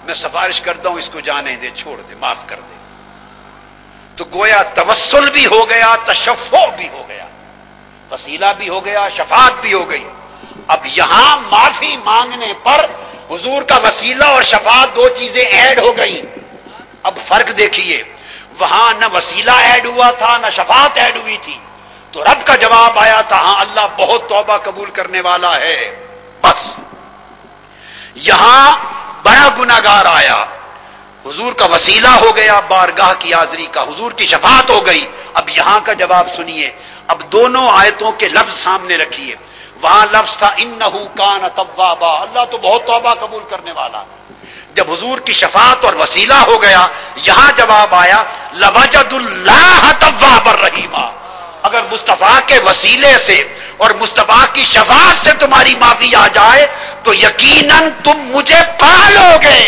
میں سفارش کرتا ہوں، اس کو جانے دے، چھوڑ دے، معاف کر دے۔ تو گویا توسل بھی ہو گیا، تشفع بھی ہو گیا، وسیلہ بھی ہو گیا، شفاعت بھی ہو گئی۔ اب یہاں معافی مانگنے پر حضور کا وسیلہ اور شفاعت دو چیزیں ایڈ ہو گئی۔ اب فرق دیکھیے، وہاں نہ وسیلہ ایڈ ہوا تھا نہ شفاعت ایڈ ہوئی تھی، تو رب کا جواب آیا تھا ہاں اللہ بہت توبہ قبول کرنے والا ہے، بس۔ یہاں بڑا گناہگار آیا، حضور کا وسیلہ ہو گیا، بارگاہ کی حاضری کا، حضور کی شفاعت ہو گئی۔ اب یہاں کا جواب سنیے، اب دونوں آیتوں کے لفظ سامنے رکھیے۔ وہاں لفظ تھا انہو کان توابا، اللہ تو بہت توبہ قبول کرنے والا۔ جب حضور کی شفاعت اور وسیلہ ہو گیا، یہاں جواب آیا لوجد اللہ توابا رحیما، اگر مصطفیٰ کے وسیلے سے اور مصطفیٰ کی شفاعت سے تمہاری معافی آ جائے تو یقیناً تم مجھے پا لو گے،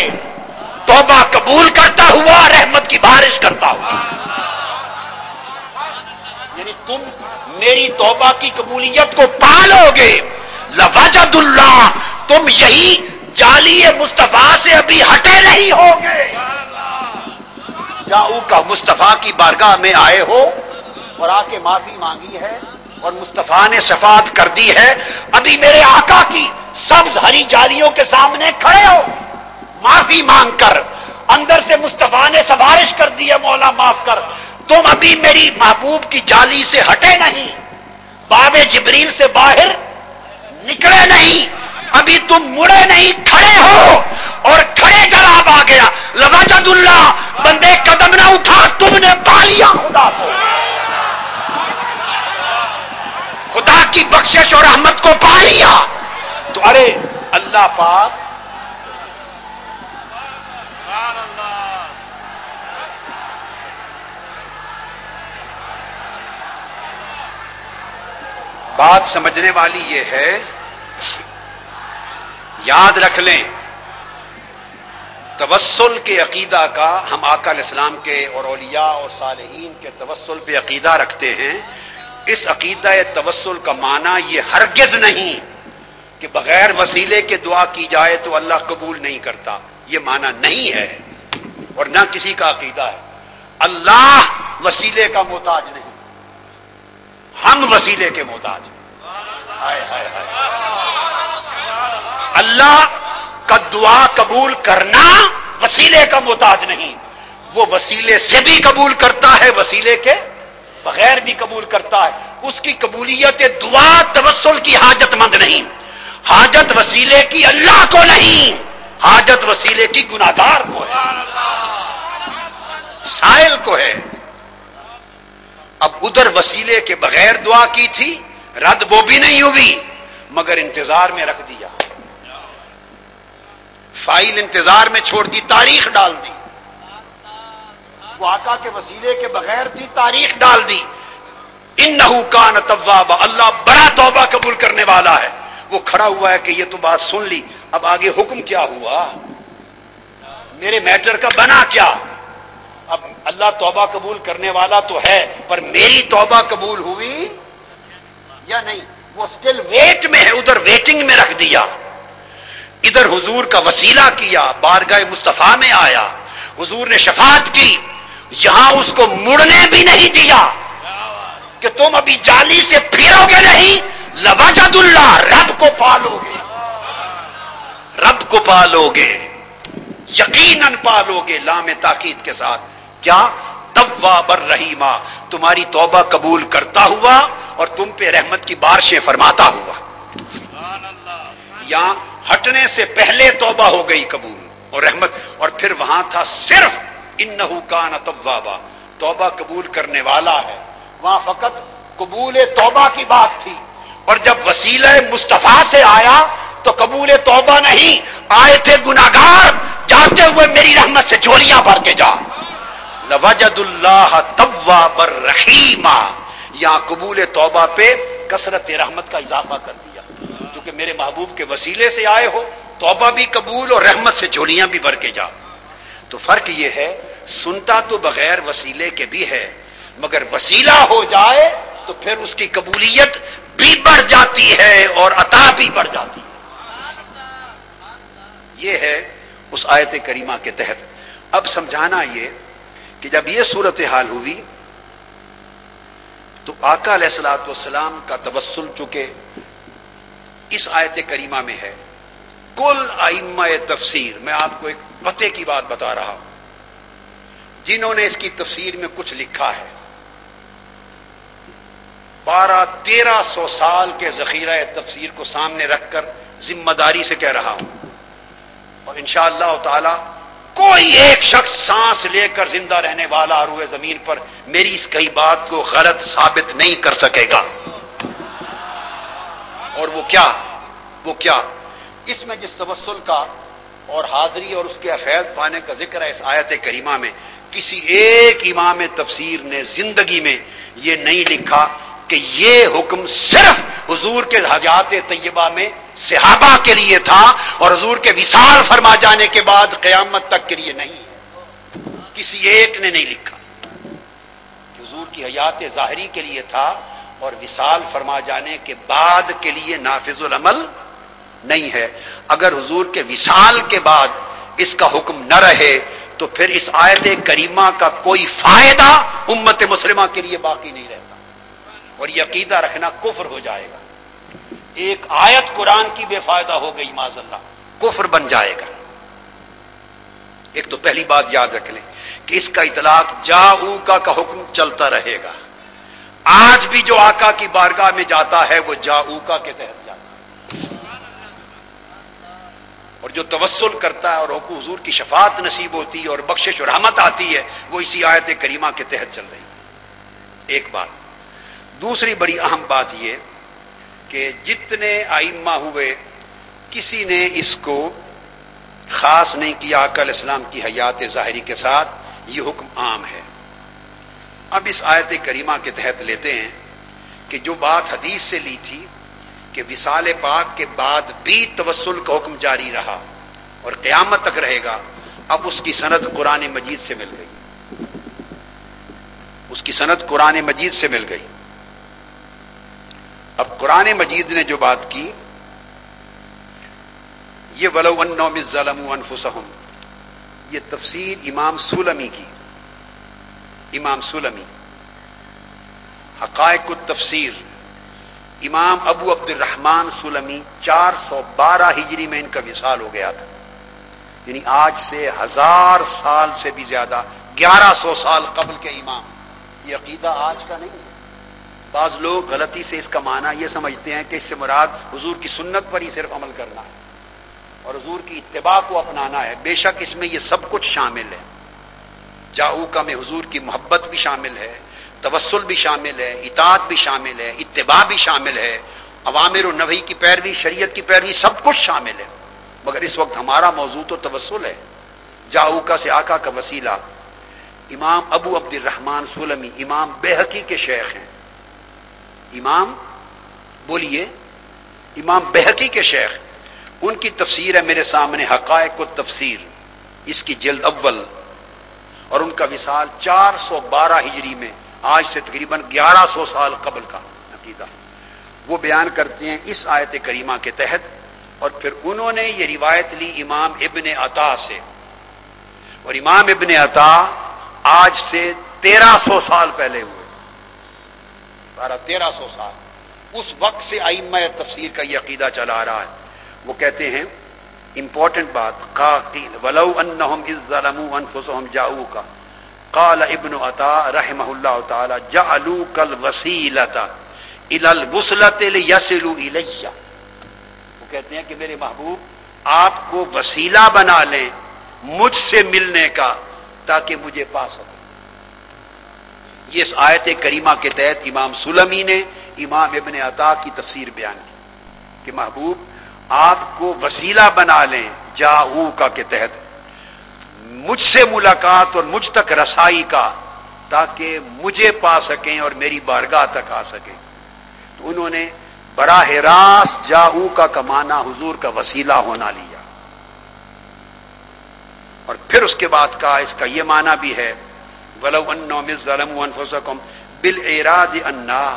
توبہ قبول کرتا ہوا، رحمت کی بارش کرتا ہوا، یعنی تم میری توبہ کی قبولیت کو پا لو گے۔ لوجد اللہ، تم یہی جالی مصطفیٰ سے ابھی ہٹے نہیں ہوگے، جاؤ کا مصطفیٰ کی بارگاہ میں آئے ہو اور آ کے معافی مانگی ہے اور مصطفیٰ نے شفاعت کر دی ہے، ابھی میرے آقا کی سبز ہری جالیوں کے سامنے کھڑے ہو، معافی مانگ کر اندر سے مصطفیٰ نے سفارش کر دی ہے مولا معاف کر، تم ابھی میری محبوب کی جالی سے ہٹے نہیں، باب جبریل سے باہر نکلے نہیں، ابھی تم مڑے نہیں، کھڑے ہو، اور کھڑے جواب آ گیا لوجد اللہ، بندے قدم نہ اٹھا، تم نے پا لیا خدا کو، خدا کی بخشش اور رحمت کو پا لیا۔ تو ارے اللہ پاک بات سمجھنے والی یہ ہے، یاد رکھ لیں توسل کے عقیدہ کا، ہم آقا علیہ السلام کے اور اولیاء اور صالحین کے توسل پہ عقیدہ رکھتے ہیں۔ اس عقیدہ توسل کا معنی یہ ہرگز نہیں کہ بغیر وسیلے کے دعا کی جائے تو اللہ قبول نہیں کرتا، یہ معنی نہیں ہے اور نہ کسی کا عقیدہ ہے۔ اللہ وسیلے کا محتاج نہیں، ہم وسیلے کے محتاج ہیں۔ ہائے ہائے ہائے، اللہ کا دعا قبول کرنا وسیلے کا محتاج نہیں، وہ وسیلے سے بھی قبول کرتا ہے، وسیلے کے بغیر بھی قبول کرتا ہے۔ اس کی قبولیت دعا توسل کی حاجت مند نہیں، حاجت وسیلے کی اللہ کو نہیں، حاجت وسیلے کی گناہگار کو ہے، سائل کو ہے۔ اب ادھر وسیلے کے بغیر دعا کی تھی، رد وہ بھی نہیں ہوئی مگر انتظار میں رکھ دیا، فائل انتظار میں چھوڑ دی، تاریخ ڈال دی، وہ آقا کے وسیلے کے بغیر تھی، تاریخ ڈال دی۔ انہو کان توابا، اللہ بڑا توبہ قبول کرنے والا ہے۔ وہ کھڑا ہوا ہے کہ یہ تو بات سن لی، اب آگے حکم کیا ہوا، میرے میٹر کا بنا کیا؟ اب اللہ توبہ قبول کرنے والا تو ہے، پر میری توبہ قبول ہوئی یا نہیں، وہ سٹل ویٹ میں ہے، ادھر ویٹنگ میں رکھ دیا۔ ادھر حضور کا وسیلہ کیا، بارگاہ مصطفیٰ میں آیا، حضور نے شفاعت کی، یہاں اس کو مڑنے بھی نہیں دیا کہ تم ابھی جالی سے پھرو گے نہیں، لوجد اللہ، رب کو پالو گے، رب کو پالو گے، یقیناً پالو گے، لام تاکید کے ساتھ۔ کیا؟ توابا رحیما، تمہاری توبہ قبول کرتا ہوا اور تم پہ رحمت کی بارشیں فرماتا ہوا. یہاں ہٹنے سے پہلے توبہ ہو گئی قبول اور رحمت، اور پھر وہاں تھا صرف انہ کان توابا، توبہ قبول کرنے والا ہے. وہاں فقط قبول توبہ کی بات تھی، اور جب وسیلہ مصطفیٰ سے آیا تو قبول توبہ نہیں، آئے تھے گناہگار، جاتے ہوئے میری رحمت سے جھولیاں بھر کے جا. لوجد اللہ توابا رحیما، یہاں قبول توبہ پہ کثرت رحمت کا اضافہ کر دیا، کیونکہ میرے محبوب کے وسیلے سے آئے ہو، توبہ بھی قبول اور رحمت سے جھولیاں بھی بھر کے جا. تو فرق یہ ہے، سنتا تو بغیر وسیلے کے بھی ہے، مگر وسیلہ ہو جائے تو پھر اس کی قبولیت بھی بڑھ جاتی ہے اور عطا بھی بڑھ جاتی ہے. یہ ہے اس آیت کریمہ کے تحت. اب سمجھانا یہ کہ جب یہ صورتحال ہوئی تو آقا علیہ الصلوۃ والسلام کا توسل چونکہ اس آیت کریمہ میں ہے. کل ائمہ تفسیر، میں آپ کو ایک پتے کی بات بتا رہا ہوں، جنہوں نے اس کی تفسیر میں کچھ لکھا ہے، 1200-1300 سال کے ذخیرہ تفسیر کو سامنے رکھ کر ذمہ داری سے کہہ رہا ہوں، اور انشاءاللہ تعالی کوئی ایک شخص سانس لے کر زندہ رہنے والا روئے زمین پر میری اس کئی بات کو غلط ثابت نہیں کر سکے گا. اور وہ کیا اس میں جس توسل کا اور حاضری اور اس کے فیض پانے کا ذکر ہے اس آیت کریمہ میں، کسی ایک امام تفسیر نے زندگی میں یہ نہیں لکھا کہ یہ حکم صرف حضور کے حجات طیبہ میں صحابہ کے لیے تھا اور حضور کے وصال فرما جانے کے بعد قیامت تک کے لیے نہیں ہے. کسی ایک نے نہیں لکھا کہ حضور کی حیات ظاہری کے لیے تھا اور وصال فرما جانے کے بعد کے لیے نافذ العمل نہیں ہے. اگر حضور کے وصال کے بعد اس کا حکم نہ رہے تو پھر اس آیت کریمہ کا کوئی فائدہ امت مسلمہ کے لیے باقی نہیں رہتا، اور یہ عقیدہ رکھنا کفر ہو جائے گا. ایک آیت قرآن کی بے فائدہ ہو گئی معاذ اللہ، کفر بن جائے گا. ایک تو پہلی بات یاد رکھ لیں کہ اس کا اطلاق جاؤکا کا حکم چلتا رہے گا. آج بھی جو آقا کی بارگاہ میں جاتا ہے وہ جاؤکا کے تحت جاتا ہے، اور جو توسل کرتا ہے اور حضور کی شفاعت نصیب ہوتی ہے اور بخشش و رحمت آتی ہے وہ اسی آیت کریمہ کے تحت چل رہی ہے. ایک بات. دوسری بڑی اہم بات یہ کہ جتنے ائمہ ہوئے کسی نے اس کو خاص نہیں کیا آقا علیہ السلام کی حیات ظاہری کے ساتھ، یہ حکم عام ہے. اب اس آیت کریمہ کے تحت لیتے ہیں کہ جو بات حدیث سے لی تھی کہ وصال پاک کے بعد بھی توسل کا حکم جاری رہا اور قیامت تک رہے گا، اب اس کی سند قرآن مجید سے مل گئی. اس کی سند قرآن مجید سے مل گئی. اب قرآن مجید نے جو بات کی یہ وَلَوْ أَنَّهُمْ إِذْ ظَلَمُوا أَنفُسَهُمْ، یہ تفسیر امام سلمی کی، امام سلمی. حقائق التفسیر امام ابو عبد الرحمن سلمی 412 ہجری میں ان کا وصال ہو گیا تھا، یعنی آج سے 1000 سال سے بھی زیادہ، 1100 سال قبل کے امام. یہ عقیدہ آج کا نہیں ہے. بعض لوگ غلطی سے اس کا معنی یہ سمجھتے ہیں کہ اس سے مراد حضور کی سنت پر ہی صرف عمل کرنا ہے اور حضور کی اتباع کو اپنانا ہے. بے شک اس میں یہ سب کچھ شامل ہے. جاؤکا میں حضور کی محبت بھی شامل ہے، توسل بھی شامل ہے، اطاعت بھی شامل ہے، اتباع بھی شامل ہے، اوامر و نواہی کی پیروی، شریعت کی پیروی، سب کچھ شامل ہے. مگر اس وقت ہمارا موضوع تو توسل ہے. جاؤکا سے آقا کا وسیلہ امام ابو عبد الرحمن سلمی امام بہقی کے شیخ ہیں. امام بولیے امام بہقی کے شیخ، ان کی تفسیر ہے میرے سامنے حقائق التفسیر، اس کی جلد اول، اور ان کا وصال 412 ہجری میں، آج سے تقریباً 1100 سال قبل کا عقیدہ. وہ بیان کرتے ہیں اس آیت کریمہ کے تحت، اور پھر انہوں نے یہ روایت لی امام ابن عطا سے، اور امام ابن عطا آج سے 1300 سال پہلے ہوئے، 1300 سال. اس وقت سے ائمہ تفسیر کا یہ عقیدہ چلا آ رہا ہے. وہ کہتے ہیں امپورٹنٹ بات، قاقیل ولو انہم اذ ظلموا انفسهم جاؤوک، قال ابن عطا رحمہ اللہ تعالی جعلوا کالوسیلۃ الی الوصلۃ لیصلوا الی، وہ کہتے ہیں کہ میرے محبوب آپ کو وسیلہ بنا لیں مجھ سے ملنے کا تاکہ مجھے پا سکیں۔ یہ اس آیت کریمہ کے تحت امام سلمی نے امام ابن عطا کی تفسیر بیان کی کہ محبوب آپ کو وسیلہ بنا لیں جاؤ کا کے تحت مجھ سے ملاقات اور مجھ تک رسائی کا، تاکہ مجھے پا سکیں اور میری بارگاہ تک آ سکیں۔ تو انہوں نے براہ راست جاؤ کا معنی حضور کا وسیلہ ہونا لیا، اور پھر اس کے بعد کا اس کا یہ معنی بھی ہے وَلَوْ أَنَّهُمْ إِذْ ظَلَمُوا أَنفُسَهُمْ بِالْإِرَادِ أَنَّا،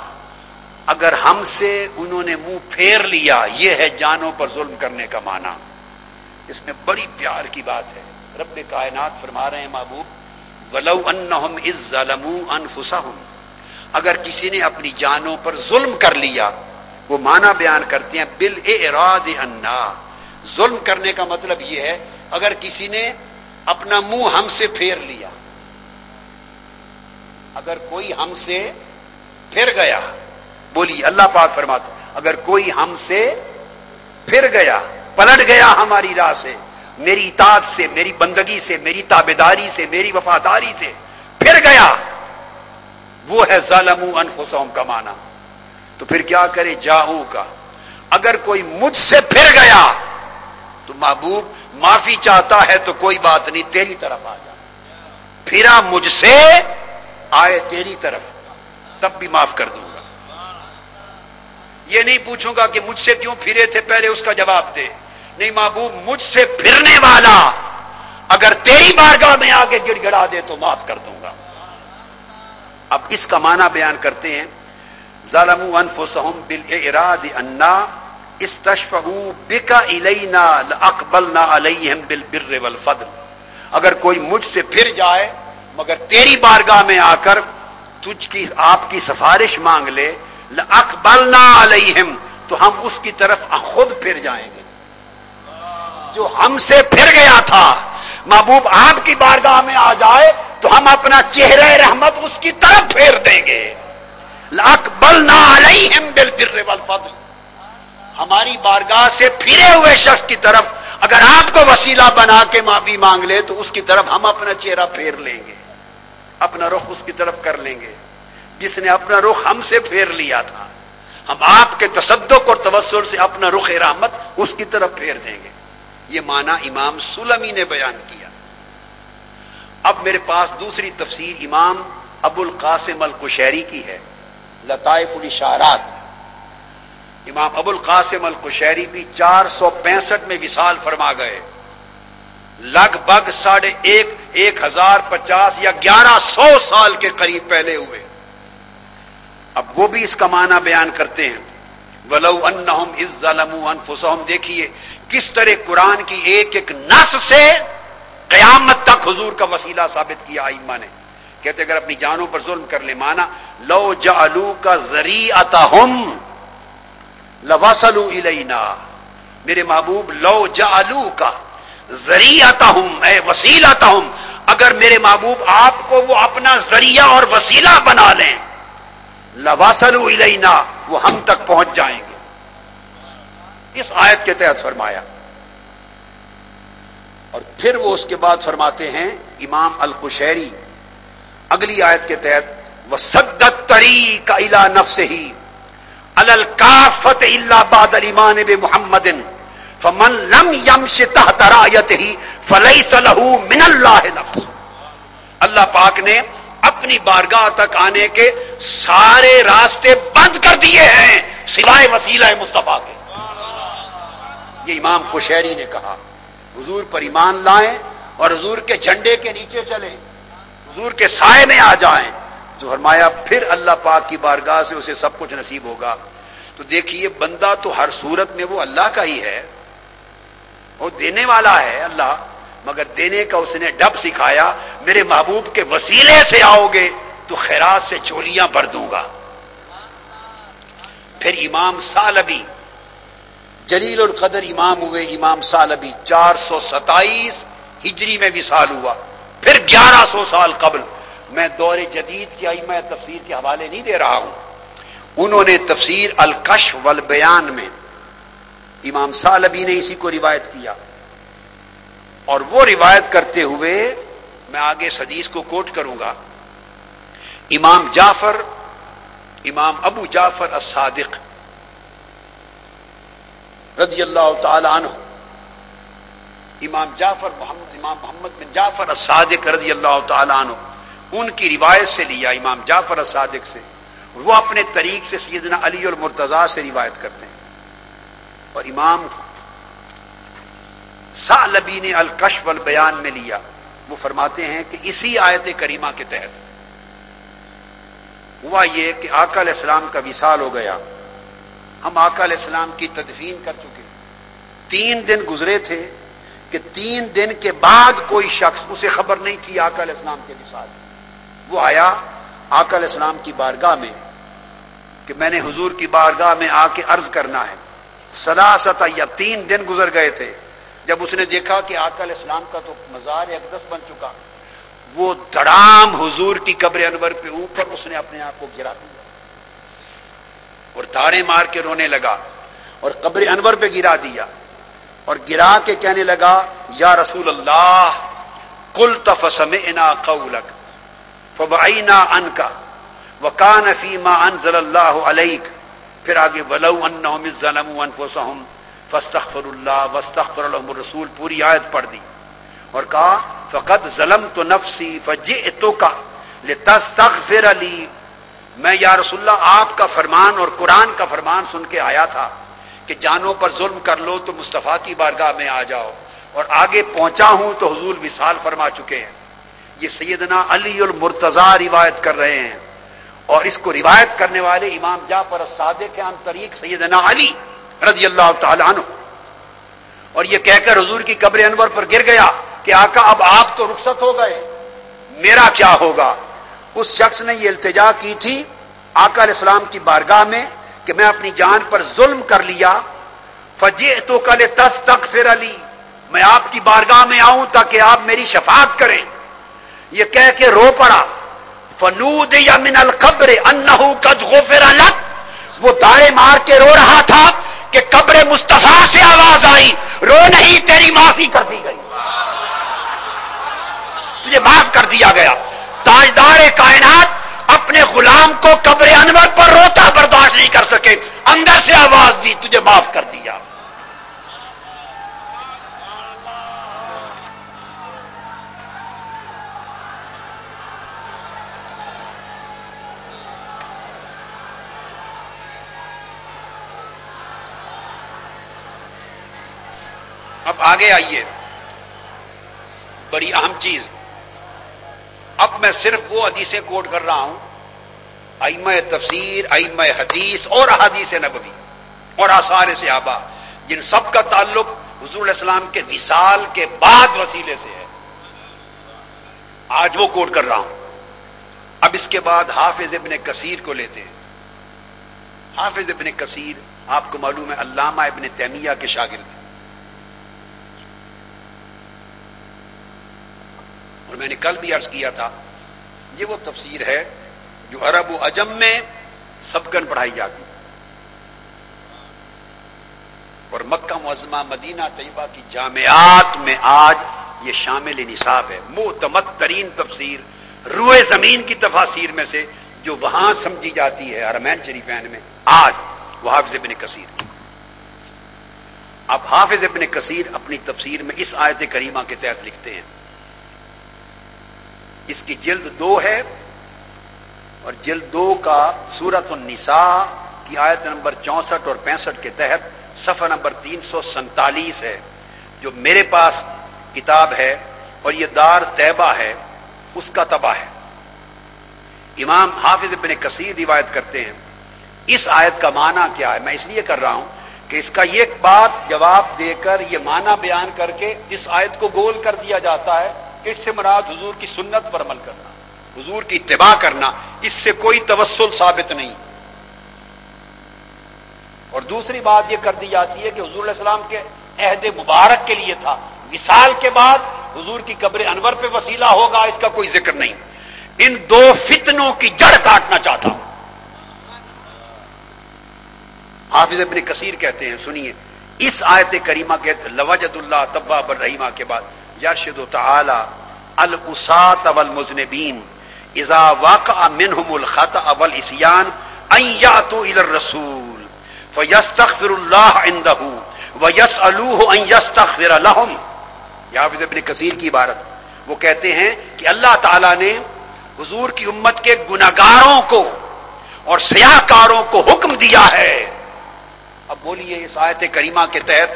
اگر ہم سے انہوں نے منہ پھیر لیا، یہ ہے جانوں پر ظلم کرنے کا معنی۔ اس میں بڑی پیار کی بات ہے، رب کائنات فرما رہے ہیں محبوب وَلَوْ أَنَّهُمْ إِذْ ظَلَمُوا أَنفُسَهُمْ، اگر کسی نے اپنی جانوں پر ظلم کر لیا، وہ معنی بیان کرتے ہیں بِالْإِرَادِ أَنَّا، ظلم کرنے کا مطلب یہ ہے اگر کسی نے اپنا منہ ہم سے پھیر لیا، اگر کوئی ہم سے پھر گیا، بولی اللہ پاک فرماتے اگر کوئی ہم سے پھر گیا، پلٹ گیا ہماری راہ سے، میری اطاعت سے، میری بندگی سے، میری تابعداری سے، میری وفاداری سے پھر گیا، وہ ہے ظالموا انفسہم کا معنی۔ تو پھر کیا کرے جاؤ کا، اگر کوئی مجھ سے پھر گیا تو محبوب معافی چاہتا ہے تو کوئی بات نہیں، تیری طرف آ جا، پھرا مجھ سے آئے تیری طرف تب بھی معاف کر دوں گا۔ یہ نہیں پوچھوں گا کہ مجھ سے کیوں پھرے تھے، پہلے اس کا جواب دے، نہیں محبوب مجھ سے پھرنے والا اگر تیری بارگاہ میں آ کے گڑ گڑا دے تو معاف کر دوں گا۔ اب اس کا معنی بیان کرتے ہیں ظلموا انفسهم بالاعراض عنا استشفعوا بك الینا لاقبلنا علیہم بالبر والفضل، اگر کوئی مجھ سے پھر جائے مگر تیری بارگاہ میں آ کر تجھ کی آپ کی سفارش مانگ لے، لاقبلنا علیہم، تو ہم اس کی طرف خود پھر جائیں گے۔ جو ہم سے پھر گیا تھا محبوب آپ کی بارگاہ میں آ جائے تو ہم اپنا چہرہ رحمت اس کی طرف پھیر دیں گے۔ لاقبلنا علیہم بالبر والفضل، ہماری بارگاہ سے پھرے ہوئے شخص کی طرف اگر آپ کو وسیلہ بنا کے معافی مانگ لے تو اس کی طرف ہم اپنا چہرہ پھیر لیں گے، اپنا رخ اس کی طرف کر لیں گے۔ جس نے اپنا رخ ہم سے پھیر لیا تھا، ہم آپ کے تصدق اور توسل سے اپنا رخ رحمت اس کی طرف پھیر دیں گے۔ یہ معنی امام سلمی نے بیان کیا۔ اب میرے پاس دوسری تفسیر امام ابو القاسم القشیری کی ہے، لطائف الاشارات۔ امام ابو القاسم القشیری بھی 465 میں وصال فرما گئے، لگ بھگ 1150 یا 1100 سال کے قریب پہلے ہوئے۔ اب وہ بھی اس کا معنی بیان کرتے ہیں وَلَوْ أَنَّهُمْ إِذْ ظَلَمُوا أَنفُسَهُمْ۔ دیکھیے کس طرح قرآن کی ایک ایک نص سے قیامت تک حضور کا وسیلہ ثابت کیا ائمہ نے۔ کہتے اگر اپنی جانوں پر ظلم کر لے، معنی لو جعلوک ذریعتہم لوصلوا الینا، میرے محبوب لو جعلوک ذریعتہم اے وسیلتہم، اگر میرے محبوب آپ کو وہ اپنا ذریعہ اور وسیلہ بنا لیں، لوصلوا الینا، وہ ہم تک پہنچ جائیں گے۔ اس آیت کے تحت فرمایا، اور پھر وہ اس کے بعد فرماتے ہیں امام القشیری اگلی آیت کے تحت وَسَدَّ الطَّرِيقَ إِلَى نَفْسِهِ عَلَى الْكَافَّةِ إِلَّا بَعْدَ الْإِيمَانِ بِمُحَمَّدٍ فَمَنْ لَمْ يَمْشِ تَحْتَ رَأْيَتِهِ فَلَيْسَ لَهُ مِنَ اللَّهِ نَفْسٌ۔ اللہ پاک نے اپنی بارگاہ تک آنے کے سارے راستے بند کر دیے ہیں سوائے وسیلہ مصطفیٰ کے۔ یہ امام قشیری نے کہا حضور پر ایمان لائیں اور حضور کے جھنڈے کے نیچے چلیں، حضور کے سائے میں آ جائیں، تو فرمایا پھر اللہ پاک کی بارگاہ سے اسے سب کچھ نصیب ہوگا۔ تو دیکھیے بندہ تو ہر صورت میں وہ اللہ کا ہی ہے، وہ دینے والا ہے اللہ، مگر دینے کا اس نے ڈب سکھایا، میرے محبوب کے وسیلے سے آؤ گے تو خیرات سے جھولیاں بھر دوں گا۔ پھر امام ثعلبی جلیل القدر امام ہوئے، امام ثعلبی 427 ہجری میں وصال ہوا، پھر 1100 سال قبل میں دور جدید کی ائمہ تفسیر کے حوالے نہیں دے رہا ہوں. انہوں نے تفسیر الکشف والبیان میں امام ثعلبی نے اسی کو روایت کیا, اور وہ روایت کرتے ہوئے میں آگے اس حدیث کو کوٹ کروں گا. امام ابو جعفر الصادق رضی اللہ تعالی عنہ, امام محمد بن جعفر الصادق رضی اللہ تعالی عنہ, ان کی روایت سے لیا امام جعفر الصادق سے. وہ اپنے طریق سے سیدنا علی المرتضیٰ سے روایت کرتے ہیں, اور امام ثعلبی نے الکشف والبیان میں لیا. وہ فرماتے ہیں کہ اسی آیت کریمہ کے تحت ہوا یہ کہ آقا علیہ السلام کا وصال ہو گیا. ہم آقا علیہ السلام کی تدفین کر چکے, 3 دن گزرے تھے کہ 3 دن کے بعد کوئی شخص, اسے خبر نہیں تھی آقا علیہ السلام کے وصال. وہ آیا آقا علیہ السلام کی بارگاہ میں کہ میں نے حضور کی بارگاہ میں آ کے عرض کرنا ہے. ثلاثۃ یا 3 دن گزر گئے تھے. جب اس نے دیکھا کہ آقا علیہ السلام کا تو مزار اقدس بن چکا, وہ دھڑام حضور کی قبر انور پہ اوپر اس نے اپنے آپ کو گرا دیا اور دھاڑے مار کے رونے لگا, اور قبر انور پہ گرا دیا, اور گرا کے کہنے لگا یا رسول اللہ قلت فسمعنا قولک فوعینا عنک وکان فیما انزل اللہ علیک. پھر آگے ولو انہم اذ ظلموا انفسہم فاستغفروا اللہ واستغفر لهم الرسول, پوری آیت پڑھ دی اور کہا فقد ظلمت نفسی فجئتک لتستغفر لی. میں یا رسول اللہ آپ کا فرمان اور قرآن کا فرمان سن کے آیا تھا کہ جانوں پر ظلم کر لو تو مصطفیٰ کی بارگاہ میں آ جاؤ, اور آگے پہنچا ہوں تو حضور وصال فرما چکے ہیں. یہ سیدنا علی المرتضیٰ روایت کر رہے ہیں, اور اس کو روایت کرنے والے امام جعفر الصادق ہیں عن طریق سیدنا علی رضی اللہ تعالی عنہ. اور یہ کہہ کر حضور کی قبر انور پر گر گیا کہ آقا اب آپ تو رخصت ہو گئے, میرا کیا ہوگا. اس شخص نے یہ التجا کی تھی آقا علیہ السلام کی بارگاہ میں کہ میں اپنی جان پر ظلم کر لیا, فجئتک لتستغفر لی, میں آپ کی بارگاہ میں آؤں تاکہ آپ میری شفاعت کریں. یہ کہہ کے رو پڑا. فنودی من القبر انہ قد غفر لک, وہ داڑے مار کے رو رہا تھا کہ قبر مصطفیٰ سے آواز آئی, رو نہیں تیری معافی کر دی گئی, تجھے معاف کر دیا گیا. تاجدار کائنات اپنے غلام کو قبر انور پر روتا برداشت نہیں کر سکے, اندر سے آواز دی تجھے معاف کر دیا. اب آگے آئیے, بڑی اہم چیز. اب میں صرف وہ حدیثیں کوٹ کر رہا ہوں ائمہ تفسیر, ائمہ حدیث اور احادیث نبوی اور آثار صحابہ جن سب کا تعلق حضور علیہ السلام کے وصال کے بعد وسیلے سے ہے, آج وہ کوٹ کر رہا ہوں. اب اس کے بعد حافظ ابن کثیر کو لیتے ہیں. حافظ ابن کثیر آپ کو معلوم ہے علامہ ابن تیمیہ کے شاگرد ہیں, اور میں نے کل بھی عرض کیا تھا یہ وہ تفسیر ہے جو عرب و عجم میں سبقاً پڑھائی جاتی ہے, اور مکہ معظمہ مدینہ طیبہ کی جامعات میں آج یہ شامل نصاب ہے. معتمد ترین تفسیر روئے زمین کی تفاسیر میں سے جو وہاں سمجھی جاتی ہے حرمین شریفین میں آج, وہ حافظ ابن کثیر. اب حافظ ابن کثیر اپنی تفسیر میں اس آیت کریمہ کے تحت لکھتے ہیں, اس کی جلد 2 ہے, اور جلد 2 کا سورۃ النساء کی آیت نمبر 64 اور 65 کے تحت صفحہ نمبر 347 ہے, جو میرے پاس کتاب ہے, اور یہ دار طیبہ ہے اس کا طبع ہے. امام حافظ ابن کثیر روایت کرتے ہیں اس آیت کا معنی کیا ہے. میں اس لیے کر رہا ہوں کہ اس کا یہ بات جواب دے کر یہ معنی بیان کر کے اس آیت کو گول کر دیا جاتا ہے کہ اس سے مراد حضور کی سنت پر عمل کرنا, حضور کی اتباع کرنا, اس سے کوئی توسل ثابت نہیں. اور دوسری بات یہ کر دی جاتی ہے کہ حضور علیہ السلام کے عہد مبارک کے لیے تھا, وصال کے بعد حضور کی قبر انور پہ وسیلہ ہوگا اس کا کوئی ذکر نہیں. ان دو فتنوں کی جڑ کاٹنا چاہتا ہوں. حافظ ابن کثیر کہتے ہیں سنیے اس آیت کریمہ کے لوجد اللہ تواب الرحیمہ کے بعد یرشد تعالی العصاة والمذنبین اذا وقع منهم الخطأ والعصیان ان یاتوا الى الرسول فیستغفر اللہ عنده ویسألوه ان یستغفر لهم. حافظ ابن کثیر کی عبارت وہ کہتے ہیں کہ اللہ تعالی نے حضور کی امت کے گناہگاروں کو اور سیاہکاروں کو حکم دیا ہے. اب بولیے اس آیت کریمہ کے تحت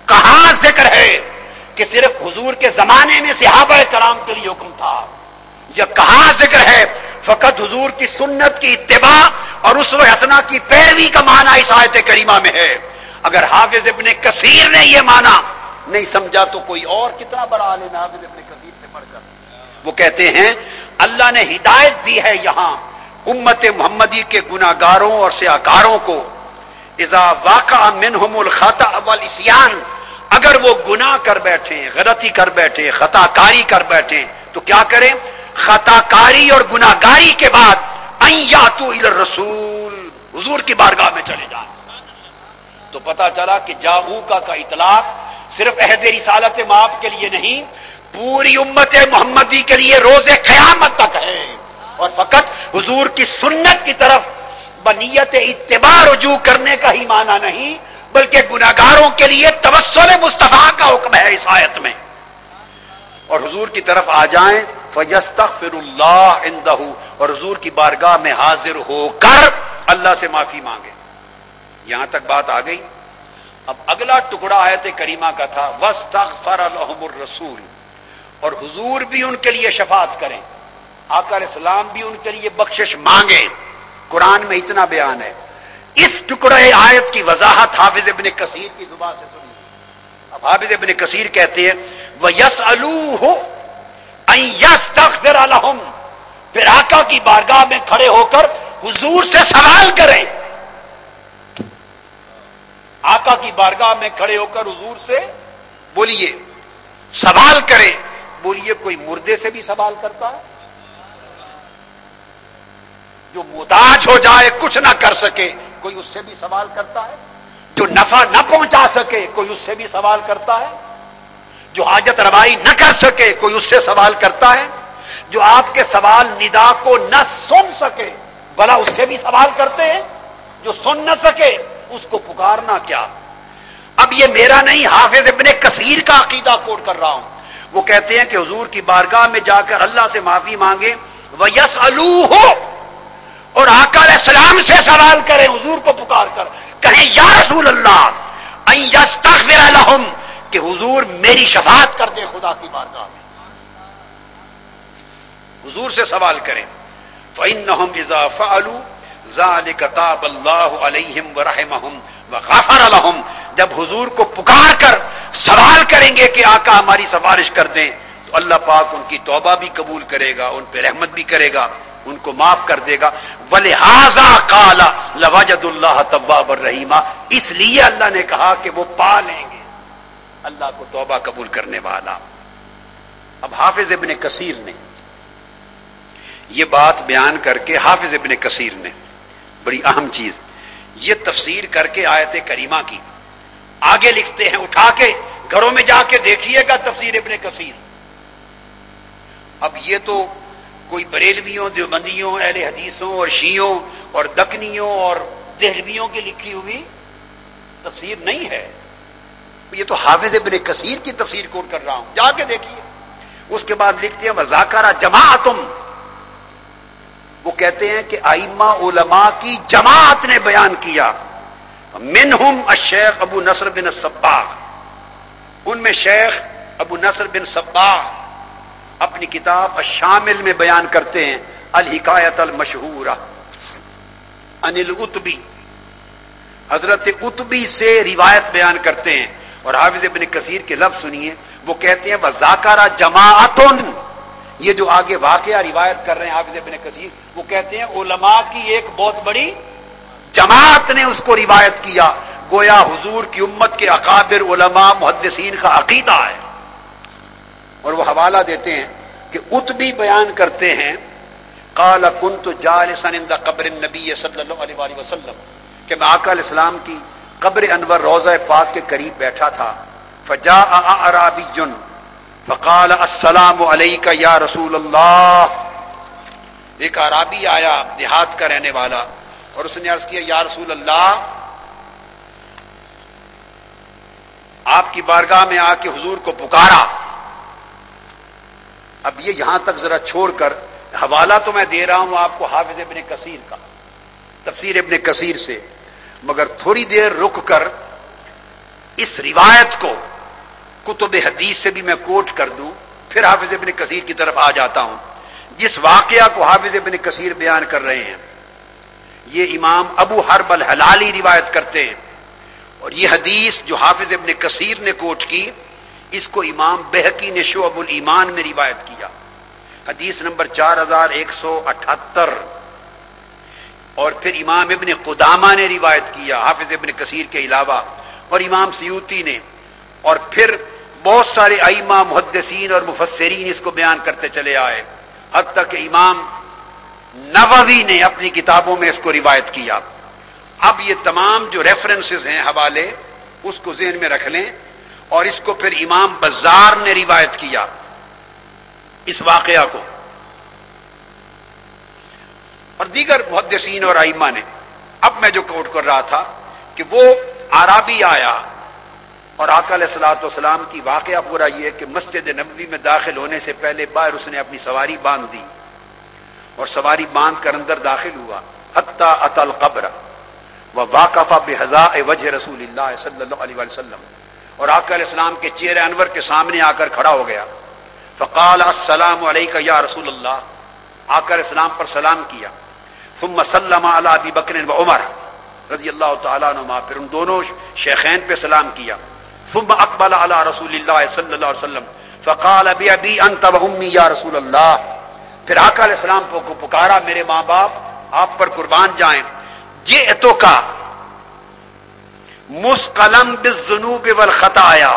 کہاں ذکر ہے کہ صرف حضور کے زمانے میں صحابہ کرام کے لیے حکم تھا، یا کہاں ذکر ہے فقط حضور کی سنت کی اتباع اور اسوہ حسنہ کی پیروی کا معنی اس آیت کریمہ میں ہے؟ اگر حافظ ابن کثیر نے یہ معنی نہیں سمجھا تو کوئی اور کتنا بڑا عالم ہے حافظ ابن کثیر سے پڑھ کر. وہ کہتے ہیں اللہ نے ہدایت دی ہے یہاں امت محمدی کے گناہگاروں اور سیاہکاروں کو اذا واقع منہم الخطأ والعصیان، اگر وہ گناہ کر بیٹھیں، غلطی کر بیٹھیں، خطا کاری کر بیٹھیں تو کیا کریں؟ خطا کاری اور گناہ گاری کے بعد ان یاتوا الی الرسول، حضور کی بارگاہ میں چلے جائیں. تو پتہ چلا کہ جاؤکا کا اطلاق صرف عہد رسالت مآب کے لیے نہیں، پوری امت محمدی کے لیے روز قیامت تک ہے. اور فقط حضور کی سنت کی طرف بنیت اتباع رجوع کرنے کا ہی معنی نہیں، بلکہ گناہگاروں کے لیے توسل مصطفیٰ کا حکم ہے اس آیت میں. اور حضور کی طرف آ جائیں فیستغفر اللہ عنده، اور حضور کی بارگاہ میں حاضر ہو کر اللہ سے معافی مانگے. یہاں تک بات آ گئی. اب اگلا ٹکڑا آیت کریمہ کا تھا واستغفر لهم الرسول، اور حضور بھی ان کے لیے شفاعت کریں، آقا علیہ السلام بھی ان کے لیے بخشش مانگیں. قرآن میں اتنا بیان ہے. اس ٹکڑے آیت کی وضاحت حافظ ابن کثیر کی زبان سے سنیے. اب حافظ ابن کثیر کہتے ہیں وَيَسْأَلُوهُ أَن يَسْتَغْفِرَ لَهُمْ، پھر آقا کی بارگاہ میں کھڑے ہو کر حضور سے سوال کریں. آقا کی بارگاہ میں کھڑے ہو کر حضور سے بولیے سوال کریں. بولیے کوئی مردے سے بھی سوال کرتا ہے؟ جو محتاج ہو جائے کچھ نہ کر سکے کوئی اس سے بھی سوال کرتا ہے؟ جو نفع نہ پہنچا سکے کوئی اس سے بھی سوال کرتا ہے؟ جو حاجت روائی نہ کر سکے کوئی اس سے سوال کرتا ہے؟ جو آپ کے سوال ندا کو نہ سن سکے بھلا اس سے بھی سوال کرتے ہیں؟ جو سن نہ سکے اس کو پکارنا کیا؟ اب یہ میرا نہیں، حافظ ابن کثیر کا عقیدہ کوٹ کر رہا ہوں. وہ کہتے ہیں کہ حضور کی بارگاہ میں جا کر اللہ سے معافی مانگے وَيَسْأَلُوهُ، اور آقا علیہ السلام سے سوال کریں، حضور کو پکار کر کہیں یا رسول اللہ ان یستغفر لہم، کہ حضور میری شفاعت کر دے خدا کی بارگاہ میں. حضور سے سوال کریں. فإنہم اذا فعلوا ذلک تاب اللہ علیہم ورحمہم وغفر لہم، جب حضور کو پکار کر سوال کریں گے کہ آقا ہماری سفارش کر دیں تو اللہ پاک ان کی توبہ بھی قبول کرے گا، ان پہ رحمت بھی کرے گا، ان کو معاف کر دے گا. وَلِهَذَا قَالَ لَوَجَدُ اللَّهَ تَوَّابًا رَحِيمًا، اس لیے اللہ نے کہا کہ وہ پا لیں گے اللہ کو توبہ قبول کرنے والا. اب حافظ ابن کثیر نے یہ بات بیان کر کے، حافظ ابن کثیر نے بڑی اہم چیز یہ تفسیر کر کے آیت کریمہ کی آگے لکھتے ہیں، اٹھا کے گھروں میں جا کے دیکھیے گا تفسیر ابن کثیر. اب یہ تو کوئی بریلویوں، دیوبندیوں، اہل حدیثوں اور شیعوں اور دکنیوں اور دہلویوں کی لکھی ہوئی تفسیر نہیں ہے. یہ تو حافظ ابن کثیر کی تفسیر کوٹ کر رہا ہوں، جا کے دیکھیے. اس کے بعد لکھتے ہیں وذاکر جماعتم، وہ کہتے ہیں کہ ائمہ علماء کی جماعت نے بیان کیا. منہم الشیخ ابو نصر بن الصباغ، ان میں شیخ ابو نصر بن صباغ اپنی کتاب الشامل میں بیان کرتے ہیں الحکایت المشہورہ عن العتبی، حضرت عتبی سے روایت بیان کرتے ہیں. اور حافظ ابن کثیر کے لفظ سنیے، وہ کہتے ہیں وذاکر جماعتن، یہ جو آگے واقعہ روایت کر رہے ہیں حافظ ابن کثیر، وہ کہتے ہیں علماء کی ایک بہت بڑی جماعت نے اس کو روایت کیا، گویا حضور کی امت کے اکابر علماء محدثین کا عقیدہ ہے. اور وہ حوالہ دیتے ہیں کہ عتبی بیان کرتے ہیں قال كنت جالسا عند قبر النبی صلی اللہ علیہ وآلہ وسلم، کہ میں آقا علیہ السلام کی قبر انور روضہ پاک کے قریب بیٹھا تھا. فجاء اعرابی فقال السلام علیک یا رسول اللہ. ایک اعرابی آیا دیہات کا رہنے والا، اور اس نے عرض کیا یا رسول اللہ، آپ کی بارگاہ میں آ کے حضور کو پکارا. اب یہ یہاں تک ذرا چھوڑ کر، حوالہ تو میں دے رہا ہوں آپ کو حافظ ابن کثیر کا، تفسیر ابن کثیر سے، مگر تھوڑی دیر رک کر اس روایت کو کتب حدیث سے بھی میں کوٹ کر دوں، پھر حافظ ابن کثیر کی طرف آ جاتا ہوں. جس واقعہ کو حافظ ابن کثیر بیان کر رہے ہیں یہ امام ابو حرب الحلالی روایت کرتے ہیں، اور یہ حدیث جو حافظ ابن کثیر نے کوٹ کی اس کو امام بہقی نے شعب الایمان میں روایت کیا، حدیث نمبر 4178. اور پھر امام ابن قدامہ نے روایت کیا حافظ ابن کثیر کے علاوہ، اور امام سیوطی نے، اور پھر بہت سارے ائمہ محدثین اور مفسرین اس کو بیان کرتے چلے آئے، حتیٰ کہ امام نووی نے اپنی کتابوں میں اس کو روایت کیا. اب یہ تمام جو ریفرنسز ہیں، حوالے، اس کو ذہن میں رکھ لیں. اور اس کو پھر امام بزار نے روایت کیا اس واقعہ کو، اور دیگر محدثین اور ائمہ نے. اب میں جو کوٹ کر رہا تھا کہ وہ اعرابی آیا، اور آقا علیہ الصلوۃ والسلام کی واقعہ پورا یہ ہے کہ مسجد نبوی میں داخل ہونے سے پہلے باہر اس نے اپنی سواری باندھ دی، اور سواری باندھ کر اندر داخل ہوا. حتی اتی القبر وواقف بحذاء وجہ رسول اللہ صلی اللہ علیہ وسلم، اور آقا علیہ السلام کے چہرے انور کے سامنے آ کر کھڑا ہو گیا. فقال السلام علیک یا رسول اللہ، آقا علیہ السلام پر سلام کیا. ثم سلم علی ابی بکر و عمر رضی اللہ تعالیٰ عنہما، پھر ان دونوں شیخین پہ سلام کیا. ثم اقبل علی رسول اللہ صلی اللہ علیہ وسلم فقال بابی انت و امی یا رسول اللہ، پھر آقا علیہ السلام کو پکارا میرے ماں باپ آپ پر قربان جائیں. جئتک مسقلم بالذنوب والخطایا،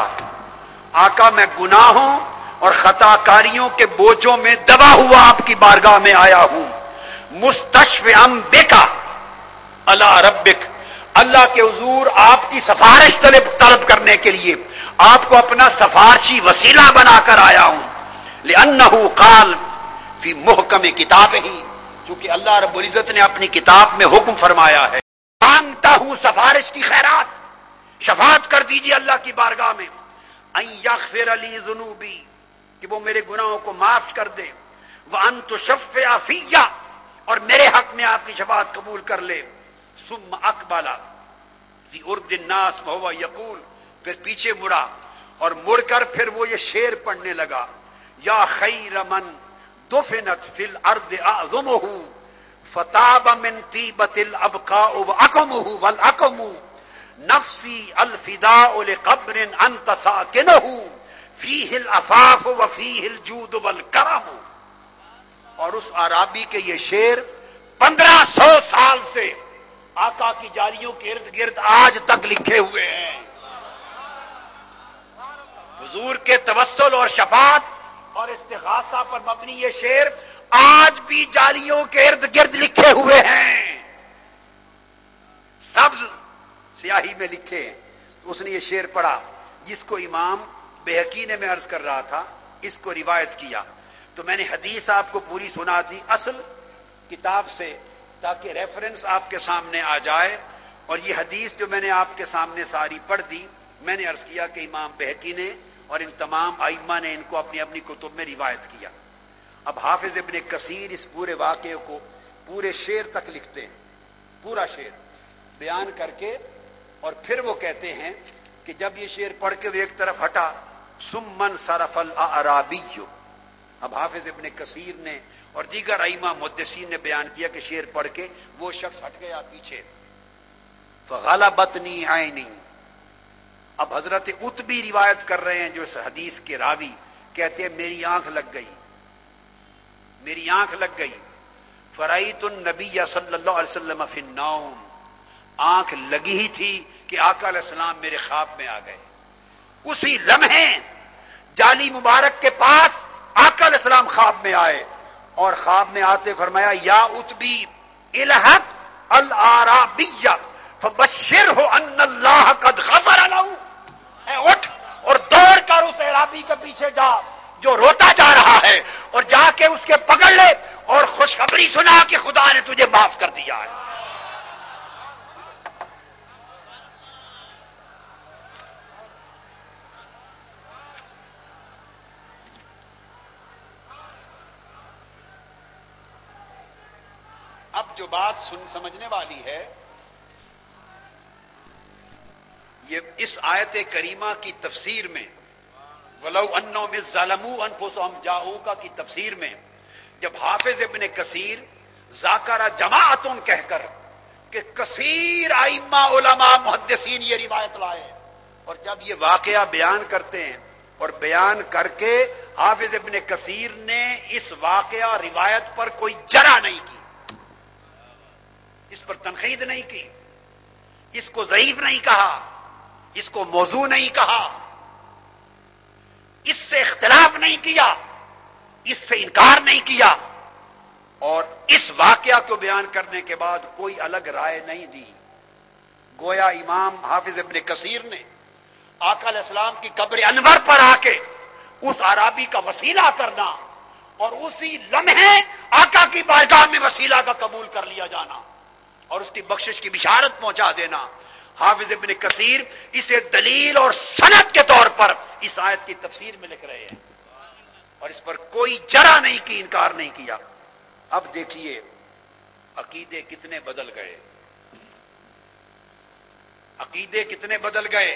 آقا میں گناہوں اور خطا کاریوں کے بوجھوں میں دبا ہوا آپ کی بارگاہ میں آیا ہوں. مستشفعا بک علی ربک، اللہ کے حضور آپ کی سفارش طلب کرنے کے لیے آپ کو اپنا سفارشی وسیلہ بنا کر آیا ہوں. لأنہ قال فی محکم کتابہ، چونکہ اللہ رب العزت نے اپنی کتاب میں حکم فرمایا ہے، مانگتا ہوں سفارش کی خیرات، شفاعت کر دیجیے اللہ کی بارگاہ میں. ان یغفر لی ذنوبی، کہ وہ میرے گناہوں کو معاف کر دے. وان تشفع فی، اور میرے حق میں آپ کی شفاعت قبول کر لے. ثم اقبل فی ارد الناس وهو یقول، پھر پیچھے مڑا اور مڑ کر پھر وہ یہ شعر پڑھنے لگا. یا خیر من دفنت فی الارض اعظمہ فتاب من طیبۃ الابقاء واقمہ والاقم نفسی الفداء لقبر انت ساکنہ فیہ العفاف وفیہ الجود والکرم. اور اس عرابی کے یہ شعر 1500 سال سے آقا کی جالیوں کے ارد گرد آج تک لکھے ہوئے ہیں. حضور کے توسل اور شفاعت اور استغاثہ پر مبنی یہ شعر آج بھی جالیوں کے ارد گرد لکھے ہوئے ہیں، سبز سیاہی میں لکھے ہیں. تو اس نے یہ شعر پڑھا جس کو امام بہقی نے، میں عرض کر رہا تھا، اس کو روایت کیا. تو میں نے حدیث آپ کو پوری سنا دی اصل کتاب سے تاکہ ریفرنس آپ کے سامنے آ جائے. اور یہ حدیث جو میں نے آپ کے سامنے ساری پڑھ دی، میں نے عرض کیا کہ امام بہقی نے اور ان تمام ائمہ نے ان کو اپنی اپنی کتب میں روایت کیا. اب حافظ ابن کثیر اس پورے واقعے کو پورے شعر تک لکھتے ہیں، پورا شعر بیان کر کے، اور پھر وہ کہتے ہیں کہ جب یہ شعر پڑھ کے وہ ایک طرف ہٹا، ثم انصرف الاعرابی. اب حافظ ابن کثیر نے اور دیگر ائمہ محدثین نے بیان کیا کہ شعر پڑھ کے وہ شخص ہٹ گیا پیچھے. فغلبتنی عینی، اب حضرت عتبی روایت کر رہے ہیں جو اس حدیث کے راوی، کہتے ہیں میری آنکھ لگ گئی، میری آنکھ لگ گئی. فرأیت النبی صلی اللہ علیہ وسلم فی النوم، آنکھ لگی ہی تھی کہ آقا علیہ السلام میرے خواب میں آ گئے. اسی لمحے جالی مبارک کے پاس آقا علیہ السلام خواب میں آئے اور خواب میں آتے فرمایا یا اتبی الحق العرابیہ فبشرہ ان اللہ قد غفر لہ، اٹھ اور دوڑ کر اس اعرابی کے پیچھے جا جو روتا جا رہا ہے، اور جا کے اس کے پکڑ لے اور خوشخبری سنا کہ خدا نے تجھے معاف کر دیا ہے۔ اب جو بات سمجھنے والی ہے، یہ اس آیت کریمہ کی تفسیر میں وَلَوْ أَنَّهُمْ إِذْ ظَلَمُوا أَنفُسَهُمْ جَاءُوكَ کی تفسیر میں جب حافظ ابن کثیر ذاکر جماعتن کہہ کر کہ کثیر ائمہ علماء محدثین یہ روایت لائے، اور جب یہ واقعہ بیان کرتے ہیں اور بیان کر کے حافظ ابن کثیر نے اس واقعہ روایت پر کوئی جرح نہیں کی، اس پر تنقید نہیں کی، اس کو ضعیف نہیں کہا، اس کو موضوع نہیں کہا، اس سے اختلاف نہیں کیا، اس سے انکار نہیں کیا، اور اس واقعہ کو بیان کرنے کے بعد کوئی الگ رائے نہیں دی، گویا امام حافظ ابن کثیر نے آقا علیہ السلام کی قبر انور پر آ کے اس عرابی کا وسیلہ کرنا اور اسی لمحے آقا کی بارگاہ میں وسیلہ کا قبول کر لیا جانا اور اس کی بخشش کی بشارت پہنچا دینا، حافظ ابن کثیر اسے دلیل اور سند کے طور پر اس آیت کی تفسیر میں لکھ رہے ہیں، اور اس پر کوئی جرح نہیں کی، انکار نہیں کیا۔ اب دیکھیے عقیدے کتنے بدل گئے، عقیدے کتنے بدل گئے۔